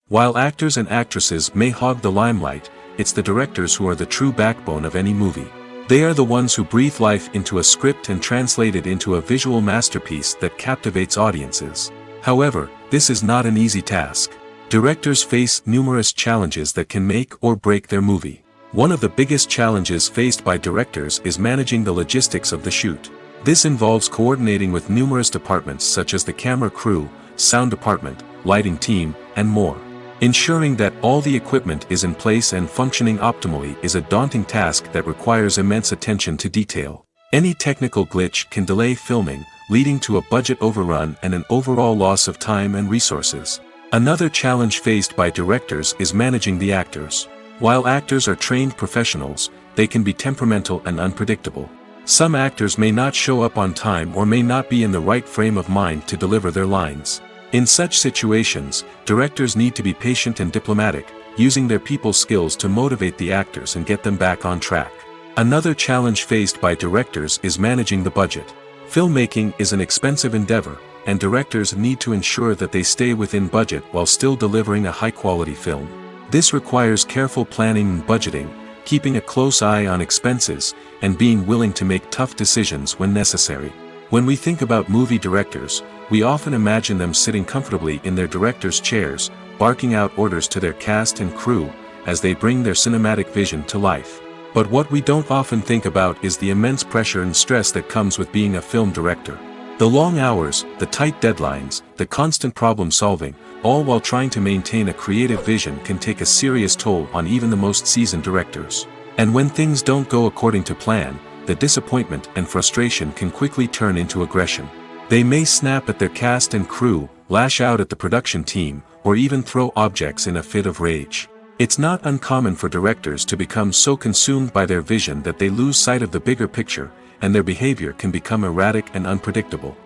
While actors and actresses may hog the limelight, it's the directors who are the true backbone of any movie. They are the ones who breathe life into a script and translate it into a visual masterpiece that captivates audiences. However, this is not an easy task. Directors face numerous challenges that can make or break their movie. One of the biggest challenges faced by directors is managing the logistics of the shoot. This involves coordinating with numerous departments such as the camera crew, sound department, lighting team, and more. Ensuring that all the equipment is in place and functioning optimally is a daunting task that requires immense attention to detail. Any technical glitch can delay filming, leading to a budget overrun and an overall loss of time and resources. Another challenge faced by directors is managing the actors. While actors are trained professionals, they can be temperamental and unpredictable. Some actors may not show up on time or may not be in the right frame of mind to deliver their lines. In such situations, directors need to be patient and diplomatic, using their people skills to motivate the actors and get them back on track. Another challenge faced by directors is managing the budget. Filmmaking is an expensive endeavor, and directors need to ensure that they stay within budget while still delivering a high-quality film. This requires careful planning and budgeting, keeping a close eye on expenses, and being willing to make tough decisions when necessary. When we think about movie directors, we often imagine them sitting comfortably in their director's chairs, barking out orders to their cast and crew, as they bring their cinematic vision to life. But what we don't often think about is the immense pressure and stress that comes with being a film director. The long hours, the tight deadlines, the constant problem solving, all while trying to maintain a creative vision can take a serious toll on even the most seasoned directors. And when things don't go according to plan, the disappointment and frustration can quickly turn into aggression. They may snap at their cast and crew, lash out at the production team, or even throw objects in a fit of rage. It's not uncommon for directors to become so consumed by their vision that they lose sight of the bigger picture, and their behavior can become erratic and unpredictable.